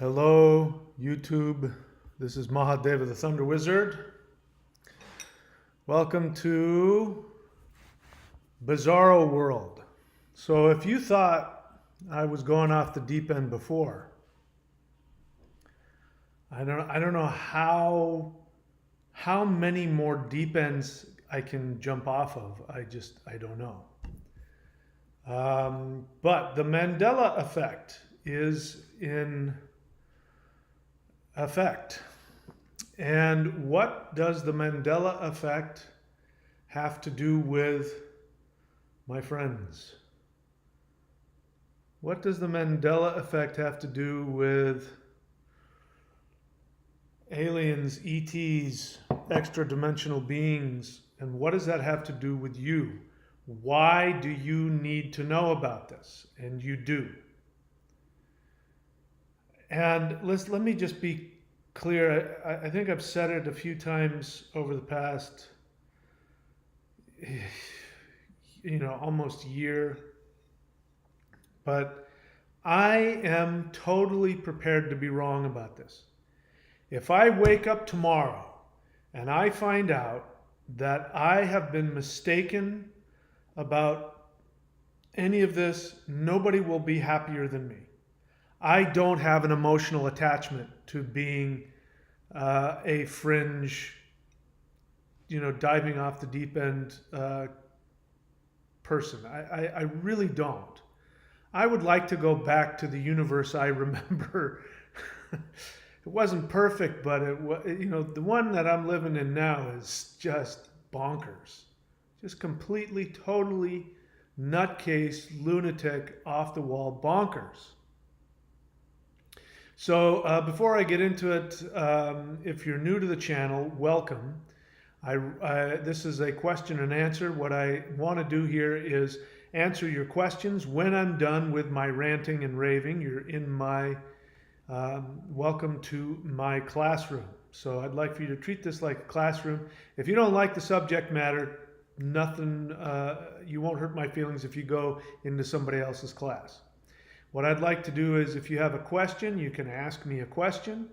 Hello, YouTube. This is Mahadeva the Thunder Wizard. Welcome to Bizarro World. So if you thought I was going off the deep end before, I don't know how many more deep ends I can jump off of. I don't know. But the Mandela Effect is in effect. And what does the Mandela Effect have to do with my friends? What does the Mandela Effect have to do with aliens, ETs, extra dimensional beings? And what does that have to do with you? Why do you need to know about this? And you do. And let me just be clear. I think I've said it a few times over the past, almost year. But I am totally prepared to be wrong about this. If I wake up tomorrow and I find out that I have been mistaken about any of this, nobody will be happier than me. I don't have an emotional attachment to being a fringe, diving off the deep end person. I really don't. I would like to go back to the universe I remember. It wasn't perfect, but the one that I'm living in now is just bonkers. Just completely, totally nutcase, lunatic, off the wall bonkers. So before I get into it, if you're new to the channel, welcome. This is a question and answer. What I want to do here is answer your questions. When I'm done with my ranting and raving, you're in my, welcome to my classroom. So I'd like for you to treat this like a classroom. If you don't like the subject matter, nothing, you won't hurt my feelings if you go into somebody else's class. What I'd like to do is, if you have a question, you can ask me a question,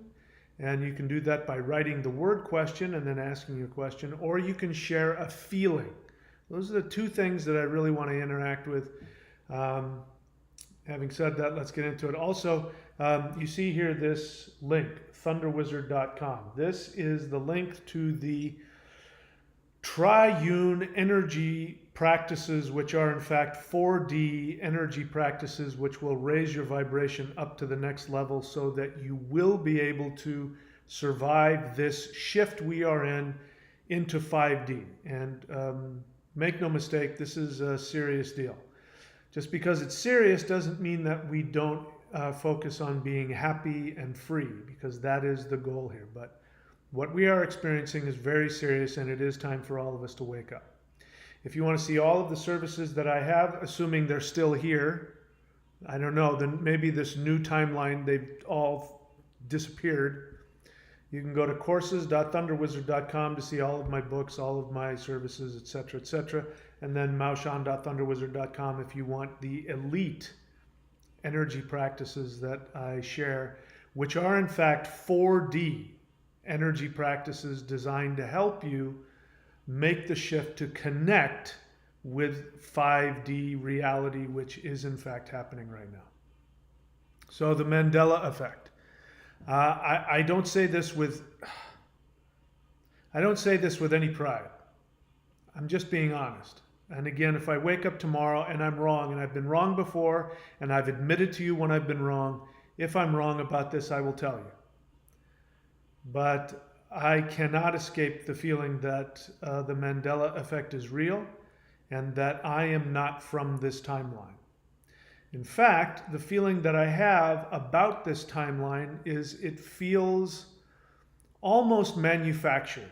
and you can do that by writing the word question and then asking a question, or you can share a feeling. Those are the two things that I really want to interact with. Having said that, let's get into it. Also, you see here this link, thunderwizard.com. This is the link to the triune energy practices, which are in fact 4D energy practices, which will raise your vibration up to the next level so that you will be able to survive this shift we are in into 5D. And make no mistake, this is a serious deal. Just because it's serious doesn't mean that we don't focus on being happy and free, because that is the goal here. But what we are experiencing is very serious, and it is time for all of us to wake up. If you want to see all of the services that I have, assuming they're still here, I don't know, then maybe this new timeline, they've all disappeared. You can go to courses.thunderwizard.com to see all of my books, all of my services, etc., etc. And then maushan.thunderwizard.com if you want the elite energy practices that I share, which are in fact 4D energy practices designed to help you make the shift to connect with 5D reality, which is in fact happening right now. So the Mandela Effect. I don't say this with any pride. I'm just being honest. And again, if I wake up tomorrow and I'm wrong, and I've been wrong before, and I've admitted to you when I've been wrong, if I'm wrong about this, I will tell you. But I cannot escape the feeling that the Mandela Effect is real and that I am not from this timeline. In fact, the feeling that I have about this timeline is it feels almost manufactured.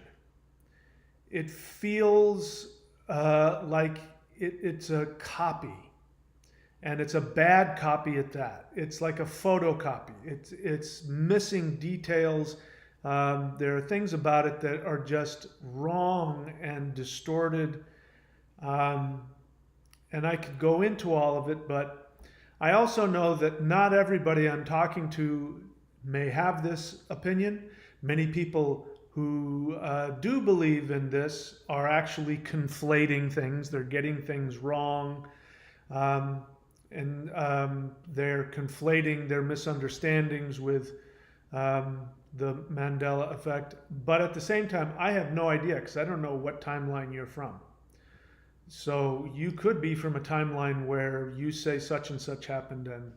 It feels like it's a copy, and it's a bad copy at that. It's like a photocopy. It's missing details. There are things about it that are just wrong and distorted. And I could go into all of it, but I also know that not everybody I'm talking to may have this opinion. Many people who do believe in this are actually conflating things. They're getting things wrong. Um, and they're conflating their misunderstandings with the Mandela effect. But at the same time, I have no idea because I don't know what timeline you're from. So you could be from a timeline where you say such and such happened, and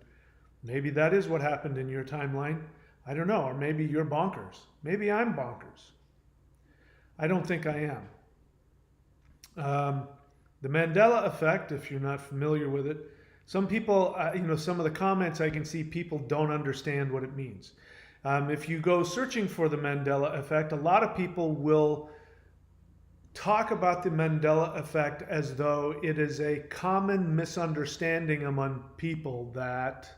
maybe that is what happened in your timeline. I don't know. Or maybe you're bonkers. Maybe I'm bonkers. I don't think I am. The Mandela effect, if you're not familiar with it, some people, some of the comments I can see people don't understand what it means. If you go searching for the Mandela effect, a lot of people will talk about the Mandela effect as though it is a common misunderstanding among people that,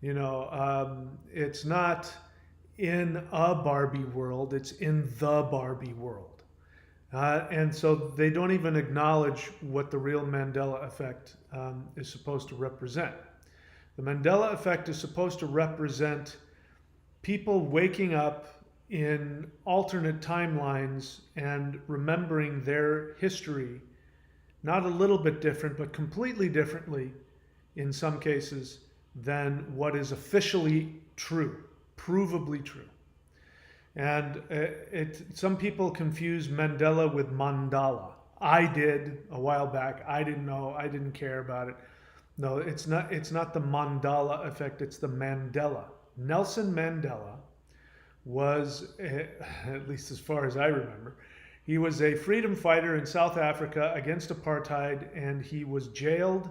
it's not in a Barbie world, it's in the Barbie world. And so they don't even acknowledge what the real Mandela effect is supposed to represent. The Mandela effect is supposed to represent people waking up in alternate timelines and remembering their history, not a little bit different, but completely differently in some cases than what is officially true, provably true. And some people confuse Mandela with mandala. I did a while back. I didn't know. I didn't care about it. No, it's not. It's not the Mandela effect. It's the Mandela. Nelson Mandela was, at least as far as I remember, he was a freedom fighter in South Africa against apartheid, and he was jailed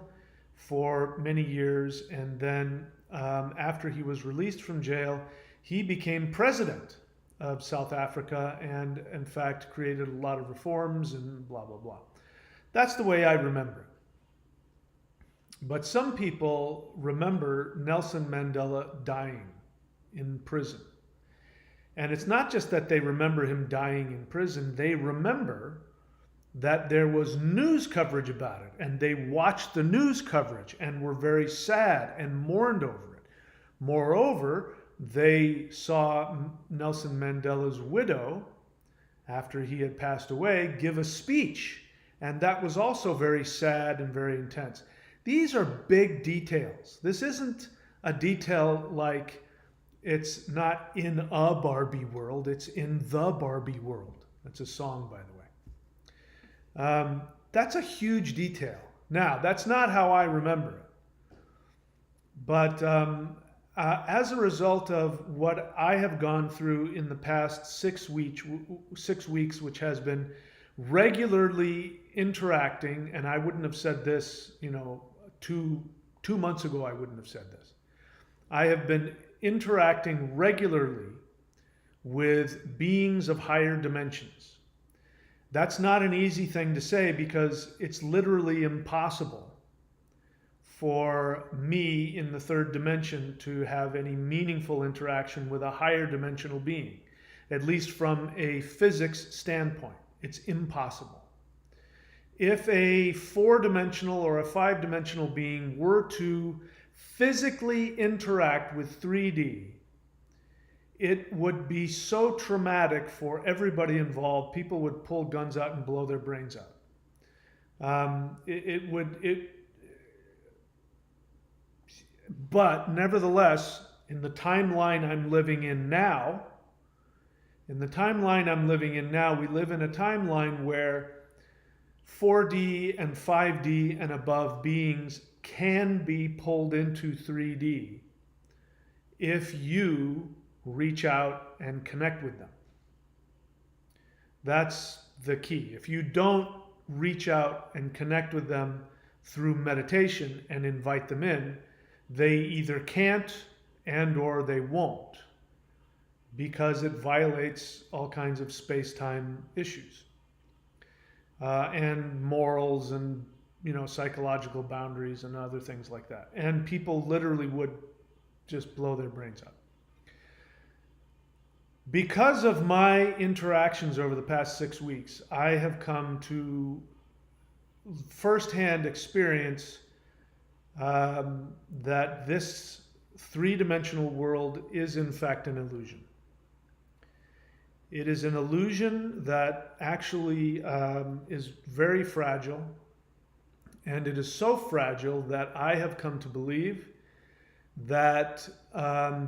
for many years. And then after he was released from jail, he became president of South Africa and, in fact, created a lot of reforms and blah, blah, blah. That's the way I remember it. But some people remember Nelson Mandela dying in prison. And it's not just that they remember him dying in prison, they remember that there was news coverage about it, and they watched the news coverage and were very sad and mourned over it. Moreover, they saw Nelson Mandela's widow, after he had passed away, give a speech, and that was also very sad and very intense. These are big details. This isn't a detail like it's not in a Barbie world, it's in the Barbie world. That's a song, by the way. That's a huge detail. Now, that's not how I remember it. But as a result of what I have gone through in the past 6 weeks, which has been regularly interacting, and I wouldn't have said this, 2 months ago, I wouldn't have said this. I have been interacting regularly with beings of higher dimensions. That's not an easy thing to say because it's literally impossible for me in the third dimension to have any meaningful interaction with a higher dimensional being, at least from a physics standpoint. It's impossible. If a 4-dimensional or a 5-dimensional being were to physically interact with 3D, it would be so traumatic for everybody involved. People would pull guns out and blow their brains out. But nevertheless, in the timeline I'm living in now, we live in a timeline where 4D and 5D and above beings can be pulled into 3D if you reach out and connect with them. That's the key. If you don't reach out and connect with them through meditation and invite them in, they either can't and or they won't, because it violates all kinds of space-time issues and morals and psychological boundaries and other things like that. And people literally would just blow their brains out. Because of my interactions over the past 6 weeks, I have come to firsthand experience that this three-dimensional world is in fact an illusion. It is an illusion that actually is very fragile, and it is so fragile that I have come to believe that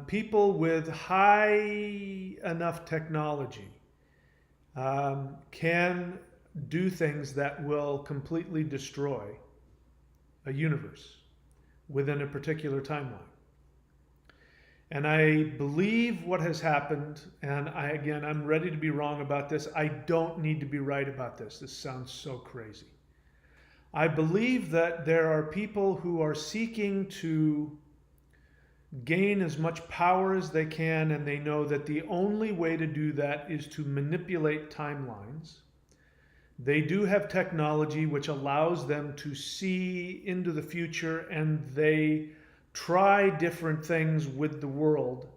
people with high enough technology can do things that will completely destroy a universe within a particular timeline. And I believe what has happened, and I'm ready to be wrong about this. I don't need to be right about this. This sounds so crazy. I believe that there are people who are seeking to gain as much power as they can, and they know that the only way to do that is to manipulate timelines. They do have technology which allows them to see into the future, and they try different things with the world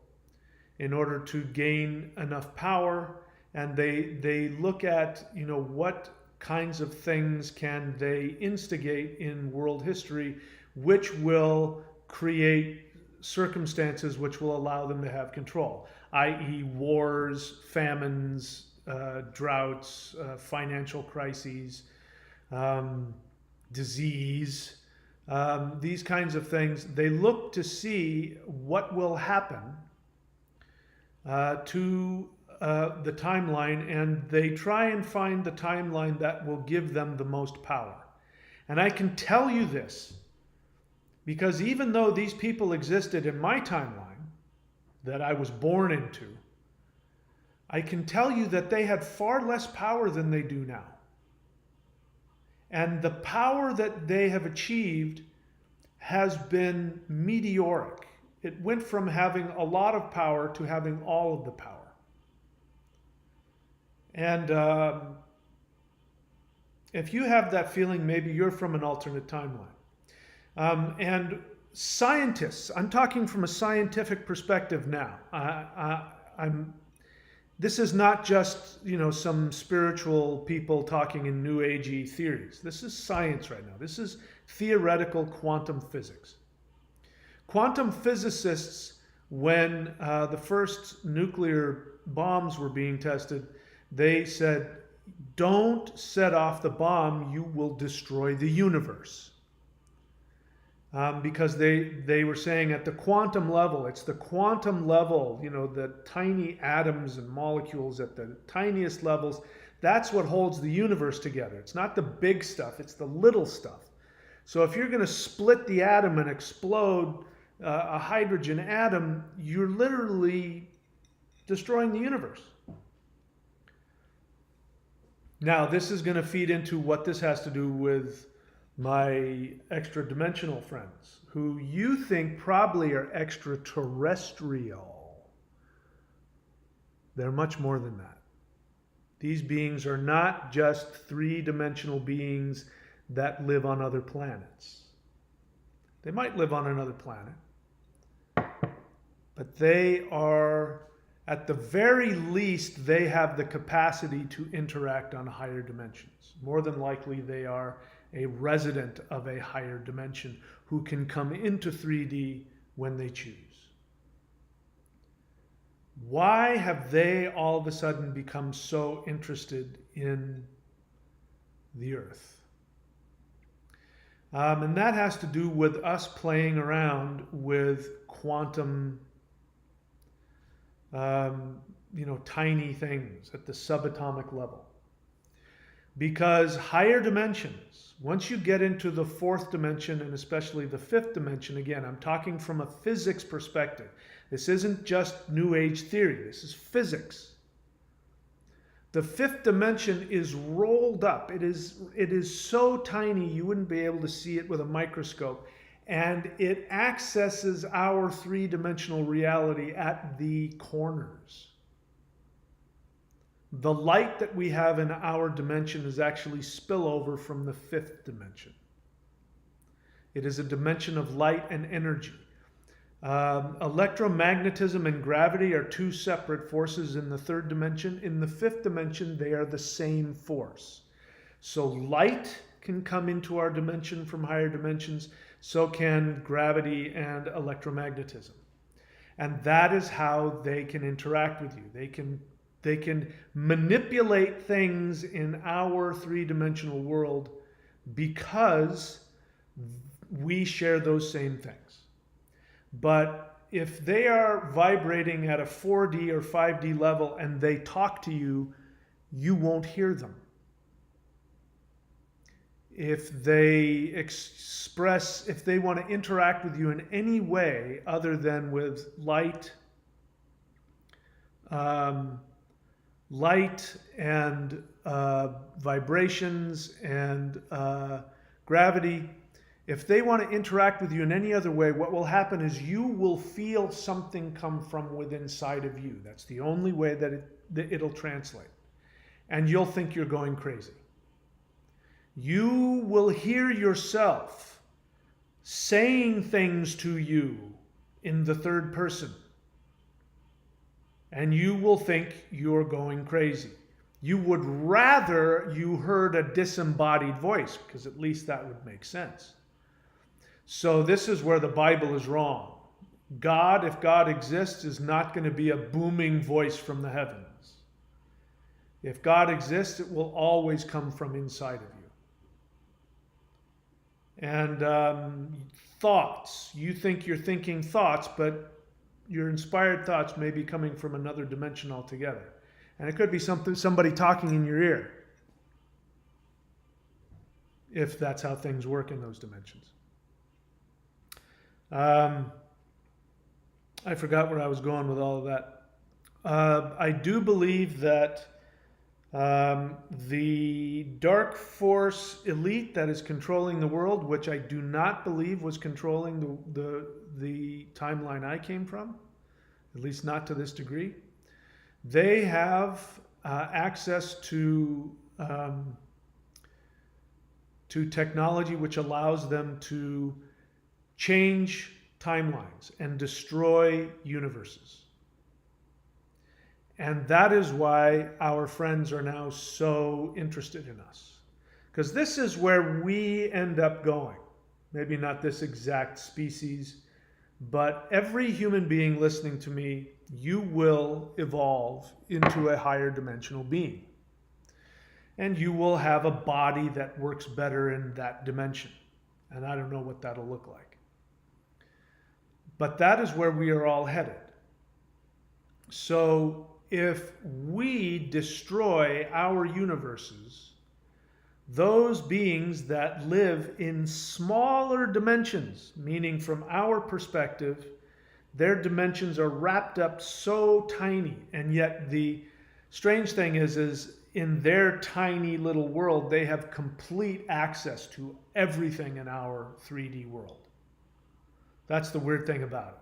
in order to gain enough power, and they look at, what kinds of things can they instigate in world history which will create circumstances which will allow them to have control, i.e. wars, famines, droughts, financial crises, disease, these kinds of things. They look to see what will happen to the timeline, and they try and find the timeline that will give them the most power. And I can tell you this because even though these people existed in my timeline that I was born into, I can tell you that they had far less power than they do now. And the power that they have achieved has been meteoric. It went from having a lot of power to having all of the power. And if you have that feeling, maybe you're from an alternate timeline. And scientists, I'm talking from a scientific perspective now. This is not just, some spiritual people talking in new agey theories. This is science right now. This is theoretical quantum physics. Quantum physicists, when the first nuclear bombs were being tested, they said, don't set off the bomb, you will destroy the universe. Because they were saying at the quantum level, it's the quantum level, the tiny atoms and molecules at the tiniest levels, that's what holds the universe together. It's not the big stuff, it's the little stuff. So if you're going to split the atom and explode a hydrogen atom, you're literally destroying the universe. Now, this is going to feed into what this has to do with my extra-dimensional friends, who you think probably are extraterrestrial. They're much more than that. These beings are not just three-dimensional beings that live on other planets. They might live on another planet, but they are, at the very least, they have the capacity to interact on higher dimensions. More than likely, they are a resident of a higher dimension who can come into 3D when they choose. Why have they all of a sudden become so interested in the Earth? And that has to do with us playing around with quantum, tiny things at the subatomic level. Because higher dimensions, once you get into the fourth dimension and especially the fifth dimension, again, I'm talking from a physics perspective. This isn't just New Age theory, this is physics. The fifth dimension is rolled up. It is so tiny you wouldn't be able to see it with a microscope. And it accesses our three-dimensional reality at the corners. The light that we have in our dimension is actually spillover from the fifth dimension. It is a dimension of light and energy. Electromagnetism and gravity are two separate forces in the third dimension. In the fifth dimension, they are the same force. So light can come into our dimension from higher dimensions, so can gravity and electromagnetism. And that is how they can interact with you. They can manipulate things in our three-dimensional world because we share those same things. But if they are vibrating at a 4D or 5D level and they talk to you, you won't hear them. If they if they want to interact with you in any way other than with light, and vibrations and gravity, if they want to interact with you in any other way, what will happen is you will feel something come from within inside of you. That's the only way that it'll translate. And you'll think you're going crazy. You will hear yourself saying things to you in the third person. And you will think you're going crazy. You would rather you heard a disembodied voice, because at least that would make sense. So this is where the Bible is wrong. God, if God exists, is not going to be a booming voice from the heavens. If God exists, it will always come from inside of you. And thoughts. You think you're thinking thoughts, but your inspired thoughts may be coming from another dimension altogether. And it could be somebody talking in your ear, if that's how things work in those dimensions. I forgot where I was going with all of that. I do believe that the dark force elite that is controlling the world, which I do not believe was controlling the timeline I came from, at least not to this degree, they have access to technology which allows them to change timelines and destroy universes. And that is why our friends are now so interested in us. Because this is where we end up going. Maybe not this exact species, but every human being listening to me, you will evolve into a higher dimensional being. And you will have a body that works better in that dimension. And I don't know what that'll look like. But that is where we are all headed. So if we destroy our universes, those beings that live in smaller dimensions, meaning from our perspective, their dimensions are wrapped up so tiny, and yet the strange thing is in their tiny little world, they have complete access to everything in our 3D world. That's the weird thing about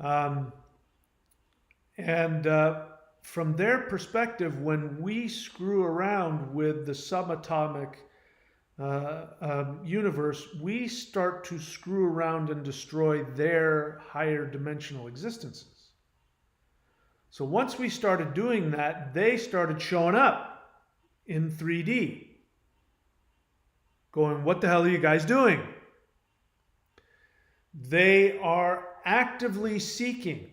it. And from their perspective, when we screw around with the subatomic universe, we start to screw around and destroy their higher dimensional existences. So once we started doing that, they started showing up in 3D, going, "What the hell are you guys doing?" They are actively seeking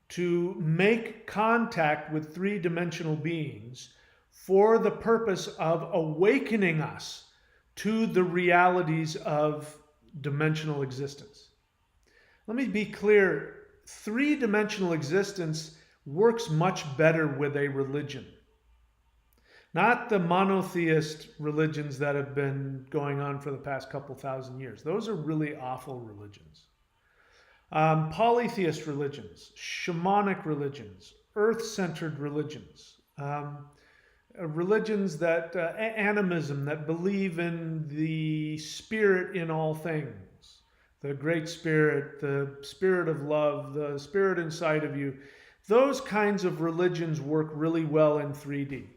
to make contact with three-dimensional beings for the purpose of awakening us to the realities of dimensional existence. Let me be clear, three-dimensional existence works much better with a religion. Not the monotheist religions that have been going on for the past couple thousand years. Those are really awful religions. Polytheist religions, shamanic religions, earth-centered religions, religions that, animism, that believe in the spirit in all things, the great spirit, the spirit of love, the spirit inside of you. Those kinds of religions work really well in 3D.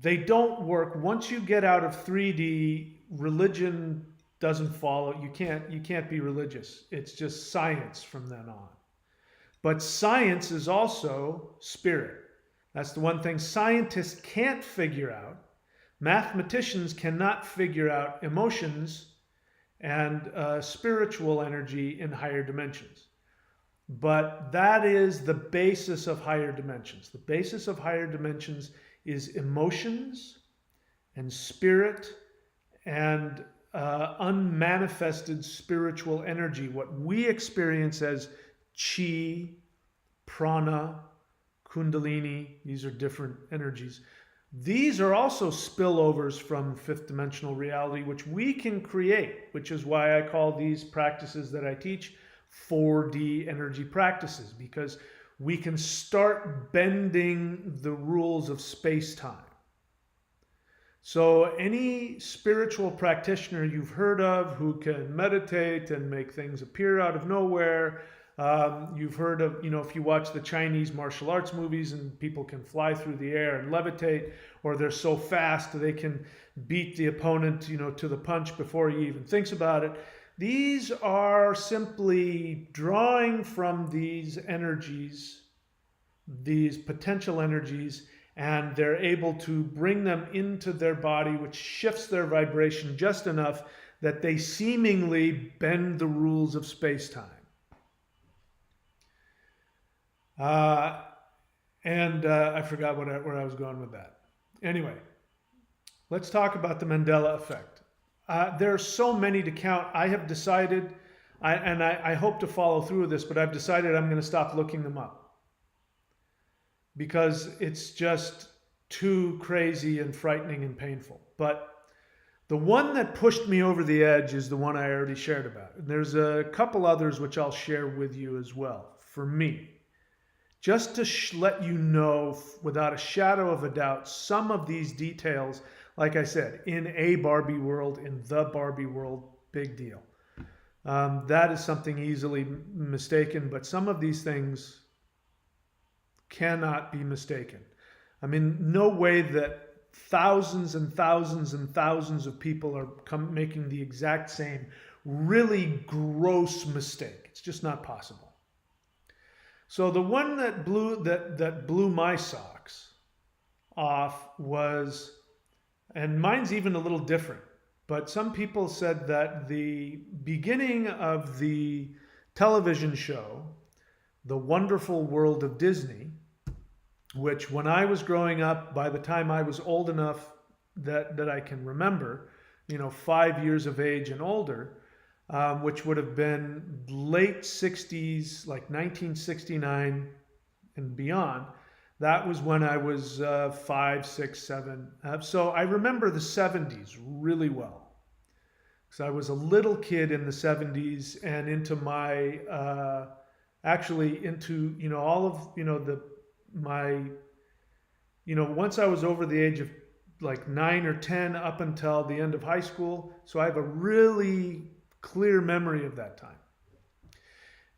They don't work, once you get out of 3D, religion doesn't follow. You can't be religious. It's just science from then on. But science is also spirit. That's the one thing scientists can't figure out. Mathematicians cannot figure out emotions, and spiritual energy in higher dimensions. But that is the basis of higher dimensions. The basis of higher dimensions is emotions and spirit and unmanifested spiritual energy, what we experience as chi, prana, kundalini. These are different energies. These are also spillovers from fifth dimensional reality, which we can create, which is why I call these practices that I teach 4D energy practices, because we can start bending the rules of space-time. So any spiritual practitioner you've heard of who can meditate and make things appear out of nowhere, you've heard of, if you watch the Chinese martial arts movies and people can fly through the air and levitate, or they're so fast they can beat the opponent, to the punch before he even thinks about it. These are simply drawing from these energies, these potential energies, and they're able to bring them into their body, which shifts their vibration just enough that they seemingly bend the rules of space-time. I forgot where I was going with that. Anyway, let's talk about the Mandela Effect. There are so many to count. I have decided, I hope to follow through with this, but I've decided I'm going to stop looking them up, because it's just too crazy and frightening and painful. But the one that pushed me over the edge is the one I already shared about. And there's a couple others which I'll share with you as well, for me. Just to let you know, without a shadow of a doubt, some of these details, like I said, in a Barbie world, in the Barbie world, big deal. That is something easily mistaken, but some of these things cannot be mistaken. I mean, no way that thousands and thousands and thousands of people are making the exact same really gross mistake. It's just not possible. So the one that blew my socks off was, and mine's even a little different, but some people said that the beginning of the television show, The Wonderful World of Disney, which when I was growing up, by the time I was old enough that I can remember, 5 years of age and older, which would have been late 60s, like 1969 and beyond. That was when I was 5, 6, 7. So I remember the 70s really well, because I was a little kid in the 70s and into my, all of, once I was over the age of like 9 or 10 up until the end of high school. So I have a really clear memory of that time.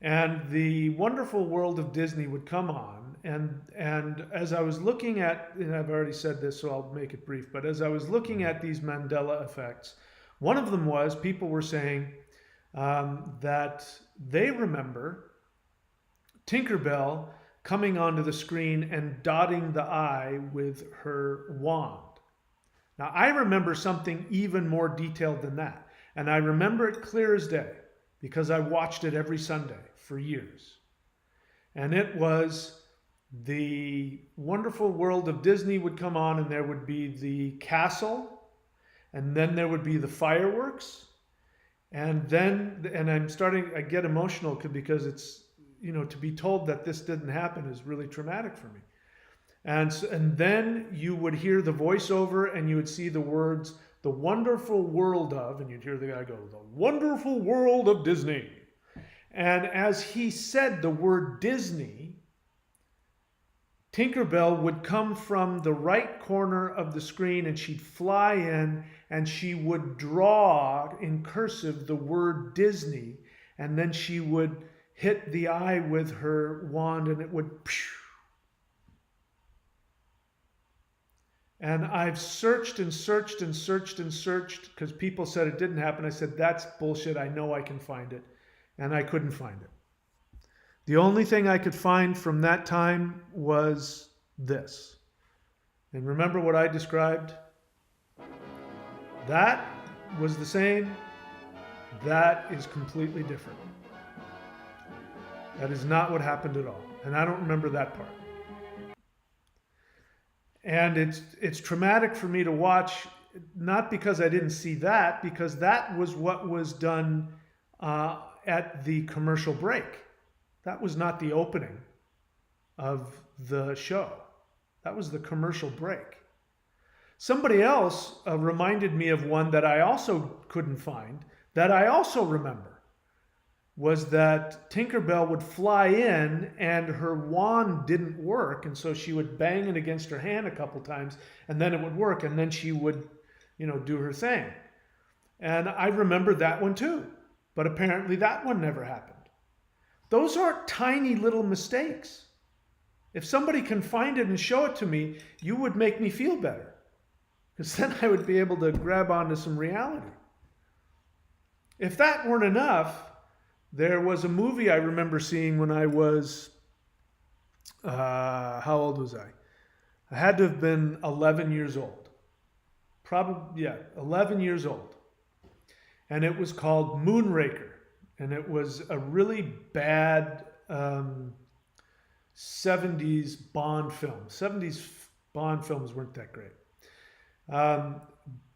And The Wonderful World of Disney would come on, and as I was looking at, and I've already said this, so I'll make it brief, but as I was looking at these Mandela effects, one of them was people were saying that they remember Tinkerbell coming onto the screen and dotting the I with her wand. Now, I remember something even more detailed than that. And I remember it clear as day, because I watched it every Sunday for years. And it was The Wonderful World of Disney would come on, and there would be the castle, and then there would be the fireworks. And then, I get emotional because it's, to be told that this didn't happen is really traumatic for me. And then you would hear the voiceover and you would see the words, "The Wonderful World of," and you'd hear the guy go, "The Wonderful World of Disney." And as he said the word Disney, Tinkerbell would come from the right corner of the screen and she'd fly in and she would draw in cursive the word Disney, and then she would hit the eye with her wand and it would phew. And I've searched and searched and searched and searched because people said it didn't happen. I said, that's bullshit. I know I can find it. And I couldn't find it. The only thing I could find from that time was this. And remember what I described? That was the same. That is completely different. That is not what happened at all. And I don't remember that part. And it's traumatic for me to watch, not because I didn't see that, because that was what was done at the commercial break. That was not the opening of the show. That was the commercial break. Somebody else reminded me of one that I also couldn't find, that I also remember, was that Tinkerbell would fly in and her wand didn't work, and so she would bang it against her hand a couple times, and then it would work, and then she would, do her thing. And I remember that one too, but apparently that one never happened. Those aren't tiny little mistakes. If somebody can find it and show it to me, you would make me feel better, because then I would be able to grab onto some reality. If that weren't enough, there was a movie I remember seeing when I was, how old was I? I had to have been 11 years old. Probably, yeah, 11 years old. And it was called Moonraker. And it was a really bad 70s Bond film. 70s Bond films weren't that great.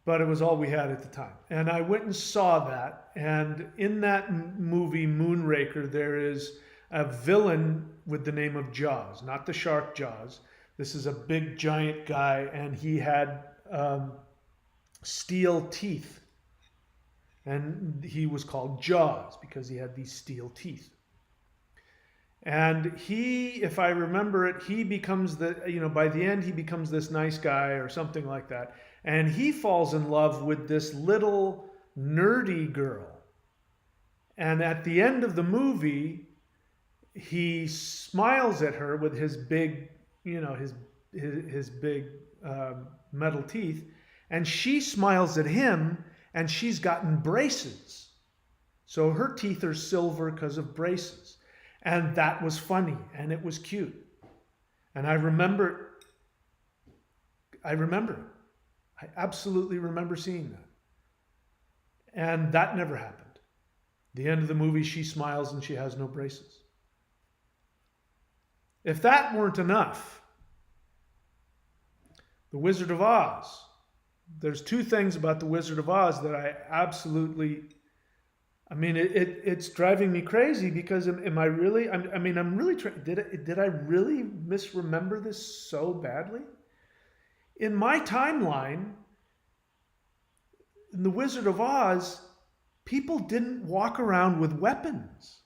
But it was all we had at the time. And I went and saw that. And in that movie, Moonraker, there is a villain with the name of Jaws, not the shark Jaws. This is a big, giant guy, and he had steel teeth. And he was called Jaws because he had these steel teeth. And he, if I remember it, he becomes by the end, he becomes this nice guy or something like that. And he falls in love with this little nerdy girl. And at the end of the movie, he smiles at her with his big, his big metal teeth. And she smiles at him, and she's gotten braces. So her teeth are silver because of braces. And that was funny, and it was cute. And I remember it. I absolutely remember seeing that. And that never happened. The end of the movie, she smiles and she has no braces. If that weren't enough, The Wizard of Oz. There's two things about The Wizard of Oz that I absolutely, it's driving me crazy because am I really, I'm really trying, did I really misremember this so badly? In my timeline, in The Wizard of Oz, people didn't walk around with weapons.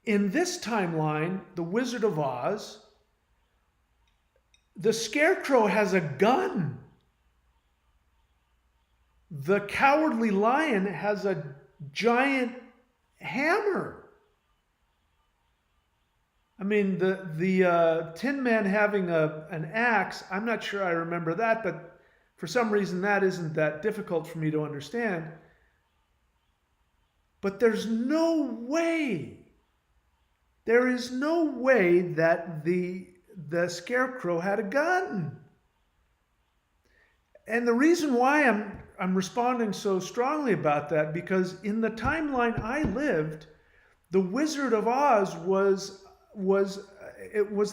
In this timeline, The Wizard of Oz, the Scarecrow has a gun. The Cowardly Lion has a giant hammer. The Tin Man having an axe, I'm not sure I remember that, but for some reason that isn't that difficult for me to understand. But there is no way that the Scarecrow had a gun. And the reason why I'm responding so strongly about that, because in the timeline I lived, The Wizard of Oz was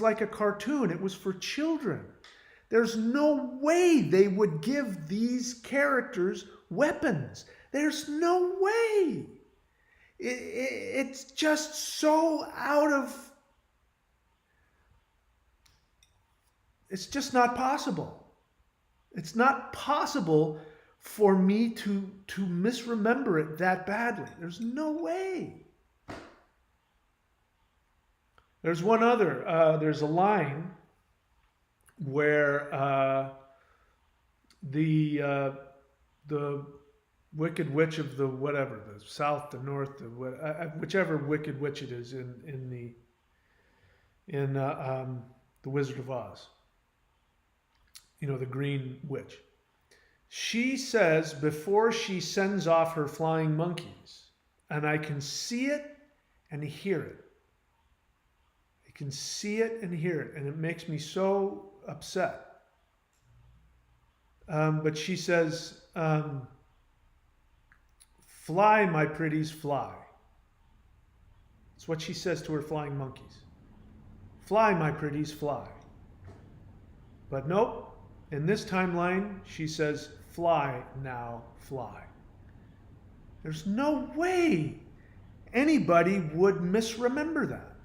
like a cartoon. It was for children. There's no way they would give these characters weapons. There's no way. It's just so it's just not possible. It's not possible for me to misremember it that badly. There's no way. There's one other. There's a line where the Wicked Witch of the whatever, the south, the north, whichever Wicked Witch it is in the Wizard of Oz. The Green Witch. She says before she sends off her flying monkeys, and I can see it and hear it. I can see it and hear it, and it makes me so upset. But she says, Fly, my pretties, fly. That's what she says to her flying monkeys. Fly, my pretties, fly. But nope, in this timeline, she says, fly now, fly. There's no way anybody would misremember that.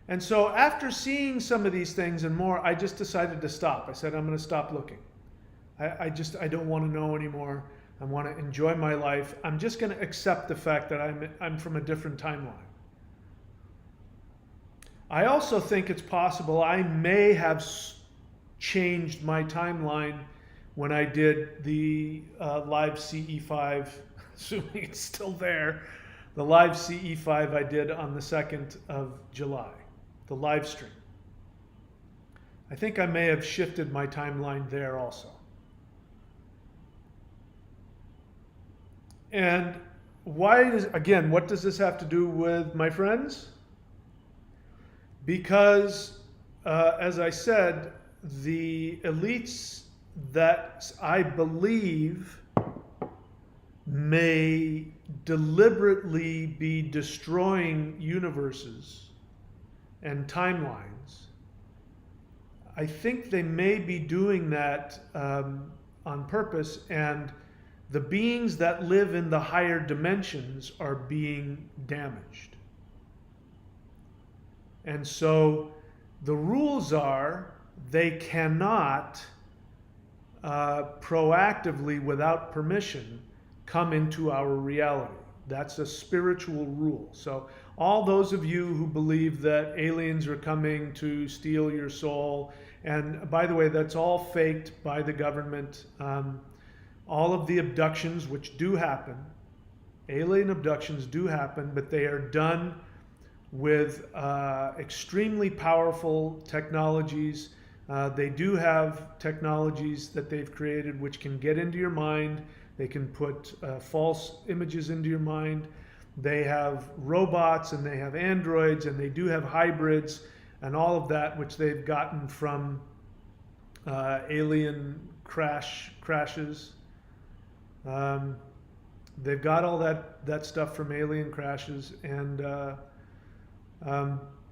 And so after seeing some of these things and more, I just decided to stop. I said, I'm going to stop looking. I don't want to know anymore. I want to enjoy my life. I'm just going to accept the fact that I'm from a different timeline. I also think it's possible I may have changed my timeline when I did the live CE5, assuming it's still there, the live CE5 I did on the 2nd of July, the live stream. I think I may have shifted my timeline there also. And again, what does this have to do with my friends? Because, as I said, the elites that I believe may deliberately be destroying universes and timelines, I think they may be doing that on purpose, and the beings that live in the higher dimensions are being damaged. And so the rules are they cannot proactively, without permission, come into our reality. That's a spiritual rule. So all those of you who believe that aliens are coming to steal your soul, and by the way, that's all faked by the government. All of the abductions, which do happen, alien abductions do happen, but they are done with extremely powerful technologies. They do have technologies that they've created which can get into your mind. They can put false images into your mind. They have robots and they have androids and they do have hybrids and all of that, which they've gotten from alien crashes. They've got all that stuff from alien crashes, and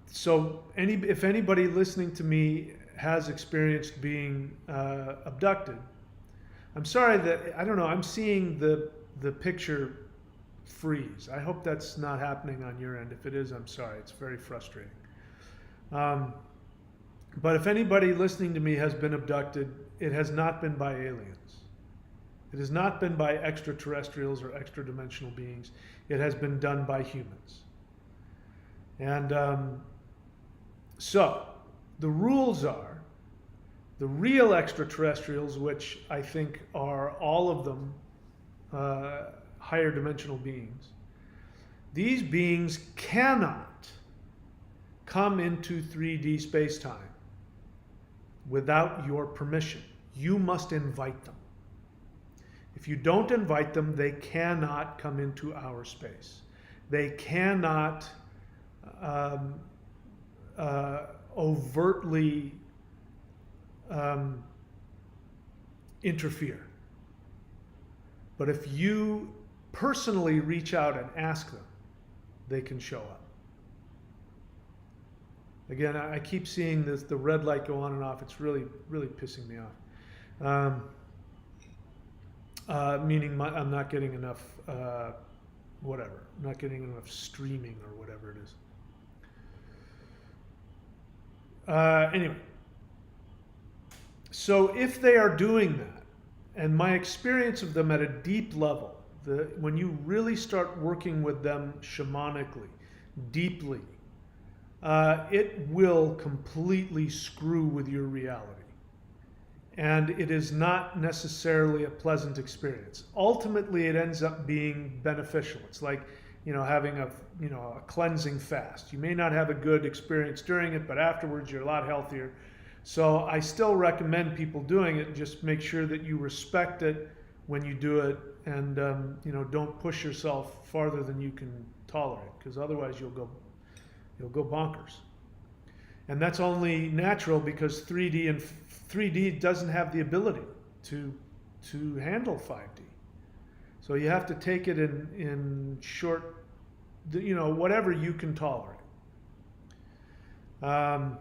so if anybody listening to me has experienced being abducted, I'm sorry that, I don't know, I'm seeing the picture freeze. I hope that's not happening on your end. If it is, I'm sorry. It's very frustrating. But if anybody listening to me has been abducted, it has not been by aliens. It has not been by extraterrestrials or extra-dimensional beings. It has been done by humans. And so the rules are, the real extraterrestrials, which I think are all of them higher dimensional beings, these beings cannot come into 3D space-time without your permission. You must invite them. If you don't invite them, they cannot come into our space. They cannot overtly interfere. But if you personally reach out and ask them, they can show up. Again, I keep seeing the red light go on and off. It's really, really pissing me off. Meaning I'm not getting enough, whatever. I'm not getting enough streaming or whatever it is. Anyway, so if they are doing that, and my experience of them at a deep level, when you really start working with them shamanically, deeply, it will completely screw with your reality. And it is not necessarily a pleasant experience. Ultimately, it ends up being beneficial. It's like, having a cleansing fast. You may not have a good experience during it, but afterwards you're a lot healthier. So I still recommend people doing it. Just make sure that you respect it when you do it, and don't push yourself farther than you can tolerate, because otherwise you'll go bonkers. And that's only natural because 3D doesn't have the ability to handle 5D. So you have to take it in short, whatever you can tolerate. I'm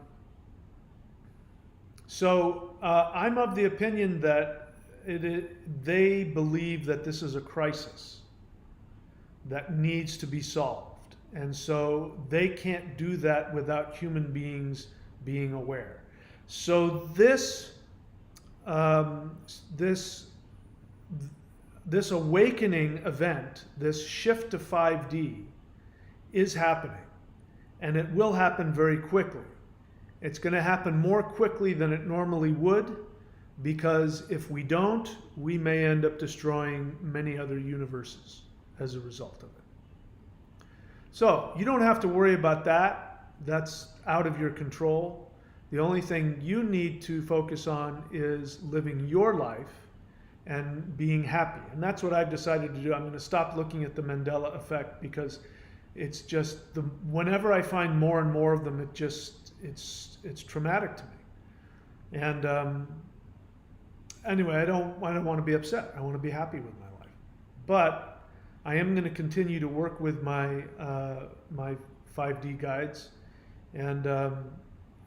of the opinion that they believe that this is a crisis that needs to be solved. And so they can't do that without human beings being aware. So this awakening event, this shift to 5D, is happening. And it will happen very quickly. It's going to happen more quickly than it normally would, because if we don't, we may end up destroying many other universes as a result of it. So you don't have to worry about that. That's out of your control. The only thing you need to focus on is living your life and being happy. And that's what I've decided to do. I'm going to stop looking at the Mandela Effect, because it's just whenever I find more and more of them, it's traumatic to me. And anyway, I don't want to be upset. I want to be happy with my life. But I am going to continue to work with my 5D guides, and I'm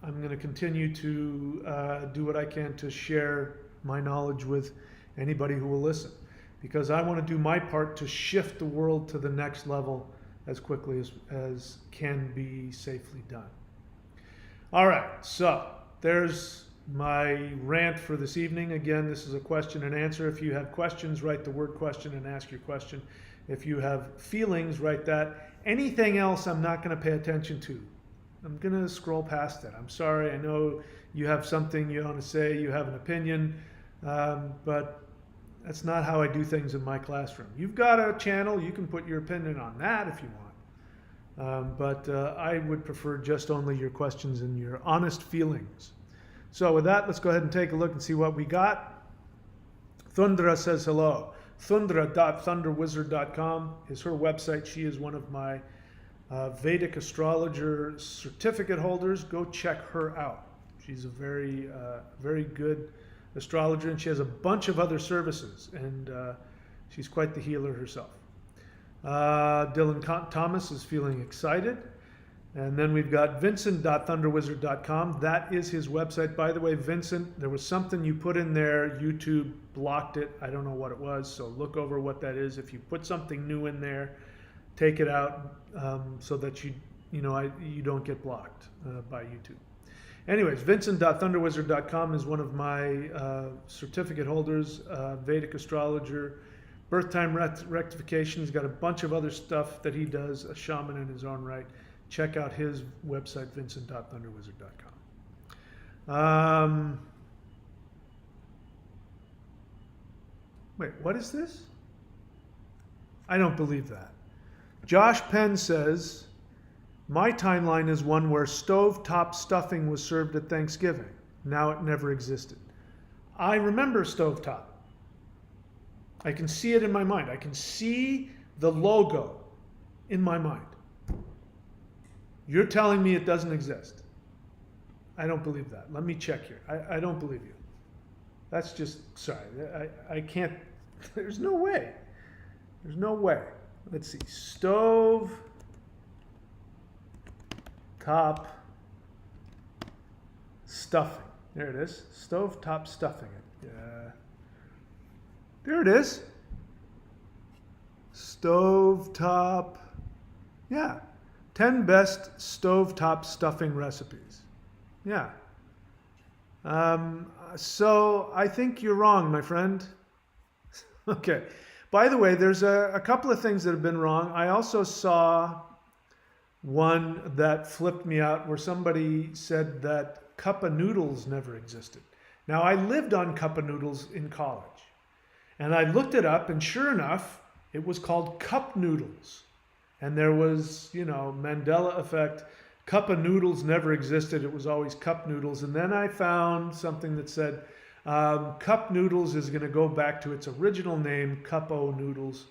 going to continue to do what I can to share my knowledge with anybody who will listen, because I want to do my part to shift the world to the next level as quickly as can be safely done. All right, so there's my rant for this evening. Again, this is a question and answer. If you have questions, write the word question and ask your question. If you have feelings, write that. Anything else I'm not going to pay attention to. I'm going to scroll past it. I'm sorry. I know you have something you want to say, you have an opinion, but that's not how I do things in my classroom. You've got a channel, you can put your opinion on that if you want. But I would prefer just only your questions and your honest feelings. So with that, let's go ahead and take a look and see what we got. Thundra says hello. Thundra.thunderwizard.com is her website. She is one of my Vedic astrologer certificate holders. Go check her out. She's a very, very good astrologer, and she has a bunch of other services, and she's quite the healer herself. Dylan Thomas is feeling excited. And then we've got Vincent.thunderwizard.com. That is his website. By the way, Vincent, there was something you put in there. YouTube blocked it. I don't know what it was, so look over what that is. If you put something new in there, take it out so that you don't get blocked by YouTube. Anyways, Vincent.thunderwizard.com is one of my certificate holders, Vedic astrologer, birth time rectification. He's got a bunch of other stuff that he does, a shaman in his own right. Check out his website, Vincent.thunderwizard.com. Wait, what is this? I don't believe that. Josh Penn says, my timeline is one where stovetop stuffing was served at Thanksgiving. Now it never existed. I remember stovetop. I can see it in my mind. I can see the logo in my mind. You're telling me it doesn't exist. I don't believe that. Let me check here. I don't believe you. That's just, sorry. I can't, there's no way. There's no way. Let's see. Stove top stuffing. There it is. Stove top stuffing. There it is. Stove top. Yeah. 10 best stovetop stuffing recipes. Yeah. So I think you're wrong, my friend. Okay. By the way, there's a couple of things that have been wrong. I also saw one that flipped me out where somebody said that cup of noodles never existed. Now, I lived on cup of noodles in college. And I looked it up, and sure enough, it was called cup noodles. And there was, Mandela Effect. Cup of noodles never existed. It was always cup noodles. And then I found something that said cup noodles is going to go back to its original name, cup-o noodles.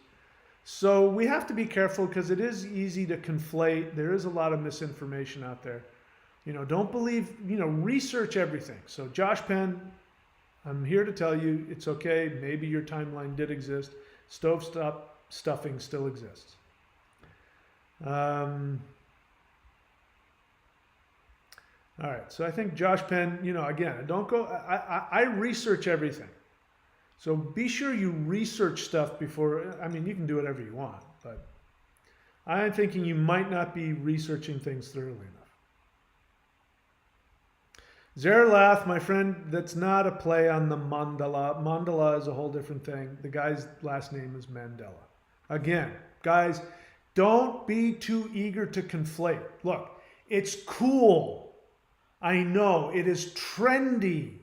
So we have to be careful because it is easy to conflate. There is a lot of misinformation out there. Don't believe, research everything. So Josh Penn, I'm here to tell you it's okay. Maybe your timeline did exist. Stovetop stuffing still exists. All right, so I think Josh Penn, again, don't go, I research everything. So be sure you research stuff before, you can do whatever you want, but I'm thinking you might not be researching things thoroughly enough. Zerlath, my friend, that's not a play on the mandala. Mandala is a whole different thing. The guy's last name is Mandela. Again, guys, don't be too eager to conflate. Look, it's cool. I know it is trendy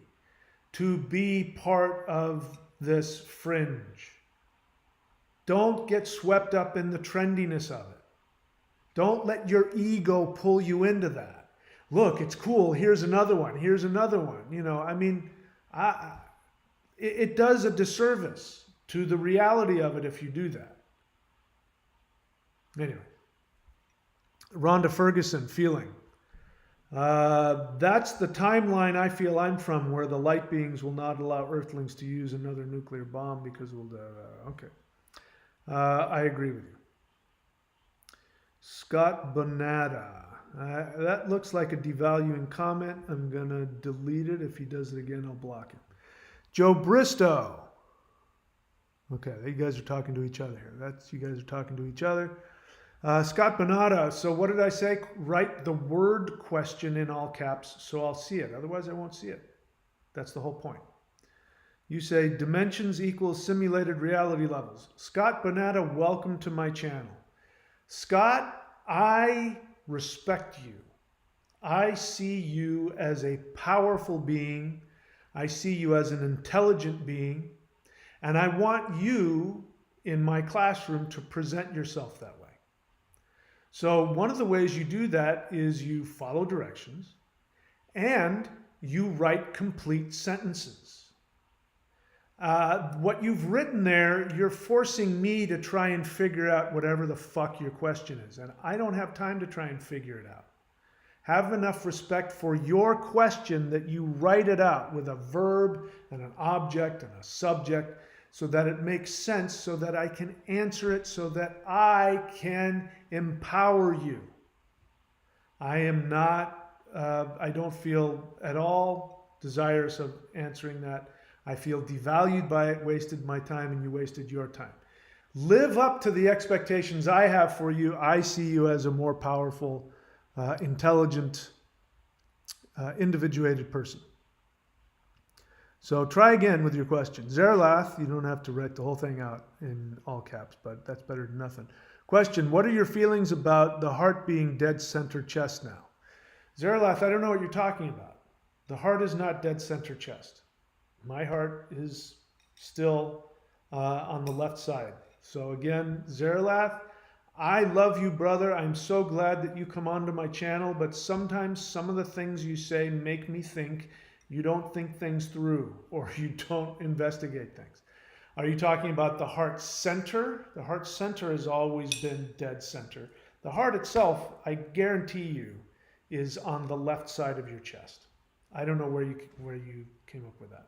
to be part of this fringe. Don't get swept up in the trendiness of it. Don't let your ego pull you into that. Look, it's cool. Here's another one. Here's another one. It does a disservice to the reality of it if you do that. Anyway, Rhonda Ferguson, feeling. That's the timeline I feel I'm from, where the light beings will not allow Earthlings to use another nuclear bomb because we'll. Okay, I agree with you. Scott Bonata. That looks like a devaluing comment. I'm going to delete it. If he does it again, I'll block him. Joe Bristow. Okay, you guys are talking to each other here. You guys are talking to each other. Scott Bonata. So what did I say? Write the word question in all caps so I'll see it. Otherwise, I won't see it. That's the whole point. You say dimensions equals simulated reality levels. Scott Bonata, welcome to my channel. Scott, I respect you. I see you as a powerful being. I see you as an intelligent being. And I want you in my classroom to present yourself that way. So one of the ways you do that is you follow directions and you write complete sentences. What you've written there, you're forcing me to try and figure out whatever the fuck your question is. And I don't have time to try and figure it out. Have enough respect for your question that you write it out with a verb and an object and a subject so that it makes sense, so that I can answer it, so that I can empower you. I am not, I don't feel at all desirous of answering that. I feel devalued by it, wasted my time, and you wasted your time. Live up to the expectations I have for you. I see you as a more powerful, intelligent, individuated person. So try again with your question. Zerlath, you don't have to write the whole thing out in all caps, but that's better than nothing. Question, what are your feelings about the heart being dead center chest now? Zerlath, I don't know what you're talking about. The heart is not dead center chest. My heart is still on the left side. So again, Zerlath, I love you, brother. I'm so glad that you come onto my channel, but sometimes some of the things you say make me think you don't think things through or you don't investigate things. Are you talking about the heart center? The heart center has always been dead center. The heart itself, I guarantee you, is on the left side of your chest. I don't know where you came up with that.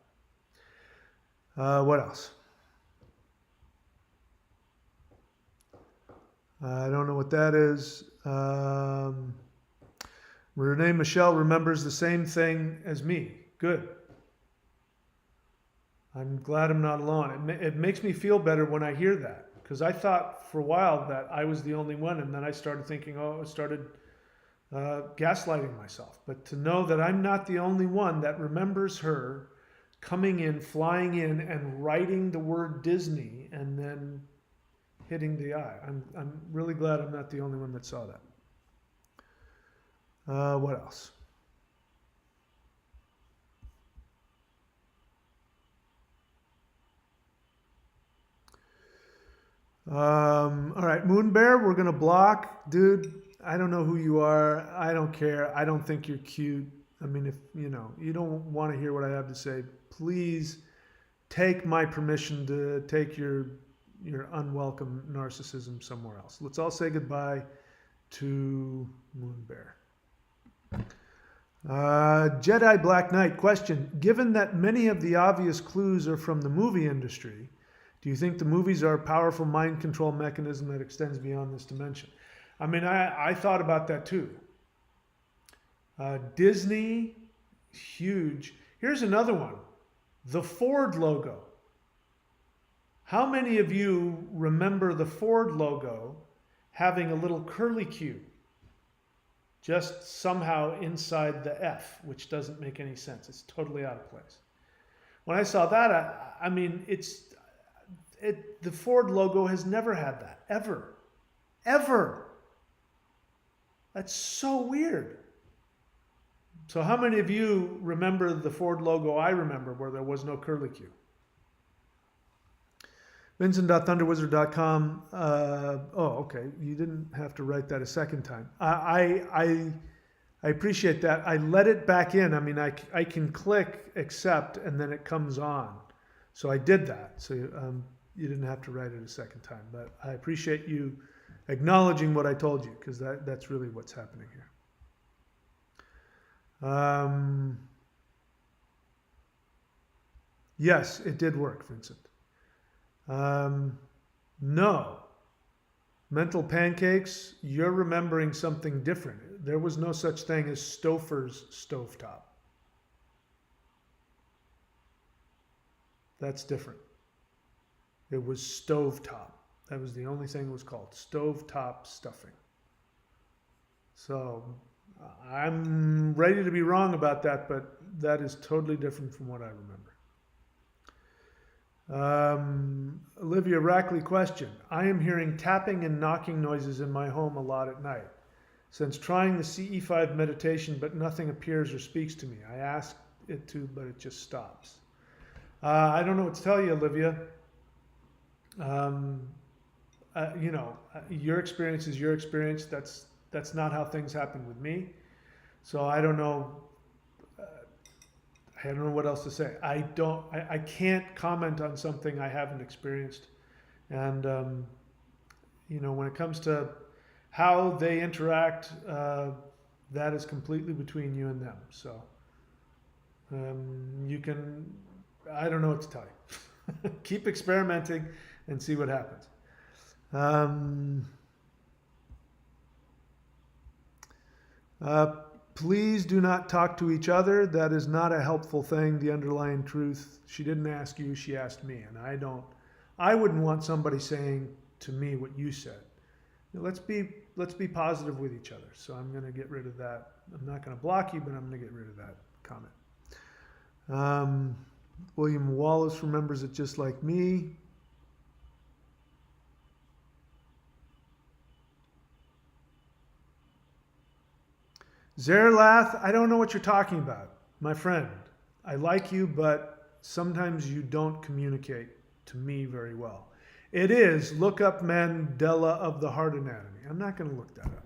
What else? I don't know what that is. Renee Michelle remembers the same thing as me. Good. I'm glad I'm not alone. It makes me feel better when I hear that, because I thought for a while that I was the only one, and then I started thinking, gaslighting myself. But to know that I'm not the only one that remembers her coming in, flying in, and writing the word Disney, and then hitting the eye. I'm really glad I'm not the only one that saw that. What else? All right, Moon Bear, we're gonna block, dude. I don't know who you are. I don't care. I don't think you're cute. I mean, if you don't want to hear what I have to say, please take my permission to take your unwelcome narcissism somewhere else. Let's all say goodbye to Moon Bear. Jedi Black Knight question: given that many of the obvious clues are from the movie industry, Do you think the movies are a powerful mind control mechanism that extends beyond this dimension? I mean, I thought about that too. Disney, huge. Here's another one. The Ford logo. How many of you remember the Ford logo having a little curly Q just somehow inside the F, which doesn't make any sense. It's totally out of place. When I saw that, I mean, the Ford logo has never had that, ever. Ever. That's so weird. So how many of you remember the Ford logo I remember where there was no curly Q? Vincent.thunderwizard.com. Okay. You didn't have to write that a second time. I appreciate that. I let it back in. I mean, I can click accept and then it comes on. So I did that. So you didn't have to write it a second time. But I appreciate you acknowledging what I told you, because that's really what's happening here. Yes, it did work, Vincent. No. Mental pancakes, you're remembering something different. There was no such thing as Stouffer's stovetop. That's different. It was stovetop. That was the only thing it was called. Stovetop stuffing. So I'm ready to be wrong about that, but that is totally different from what I remember. Olivia Rackley question. I am hearing tapping and knocking noises in my home a lot at night. Since trying the CE5 meditation, but nothing appears or speaks to me. I ask it to, but it just stops. I don't know what to tell you, Olivia. Your experience is your experience. That's not how things happen with me. So I don't know. I don't know what else to say. I can't comment on something I haven't experienced. And, when it comes to how they interact, that is completely between you and them. So I don't know what to tell you. Keep experimenting and see what happens. Please do not talk to each other. That is not a helpful thing. The underlying truth. She didn't ask you, she asked me. And I wouldn't want somebody saying to me what you said. Let's be positive with each other. So I'm going to get rid of that. I'm not going to block you, but I'm going to get rid of that comment. William Wallace remembers it just like me. Zerlath, I don't know what you're talking about, my friend. I like you, but sometimes you don't communicate to me very well. It is, look up Mandela of the Heart Anatomy. I'm not going to look that up.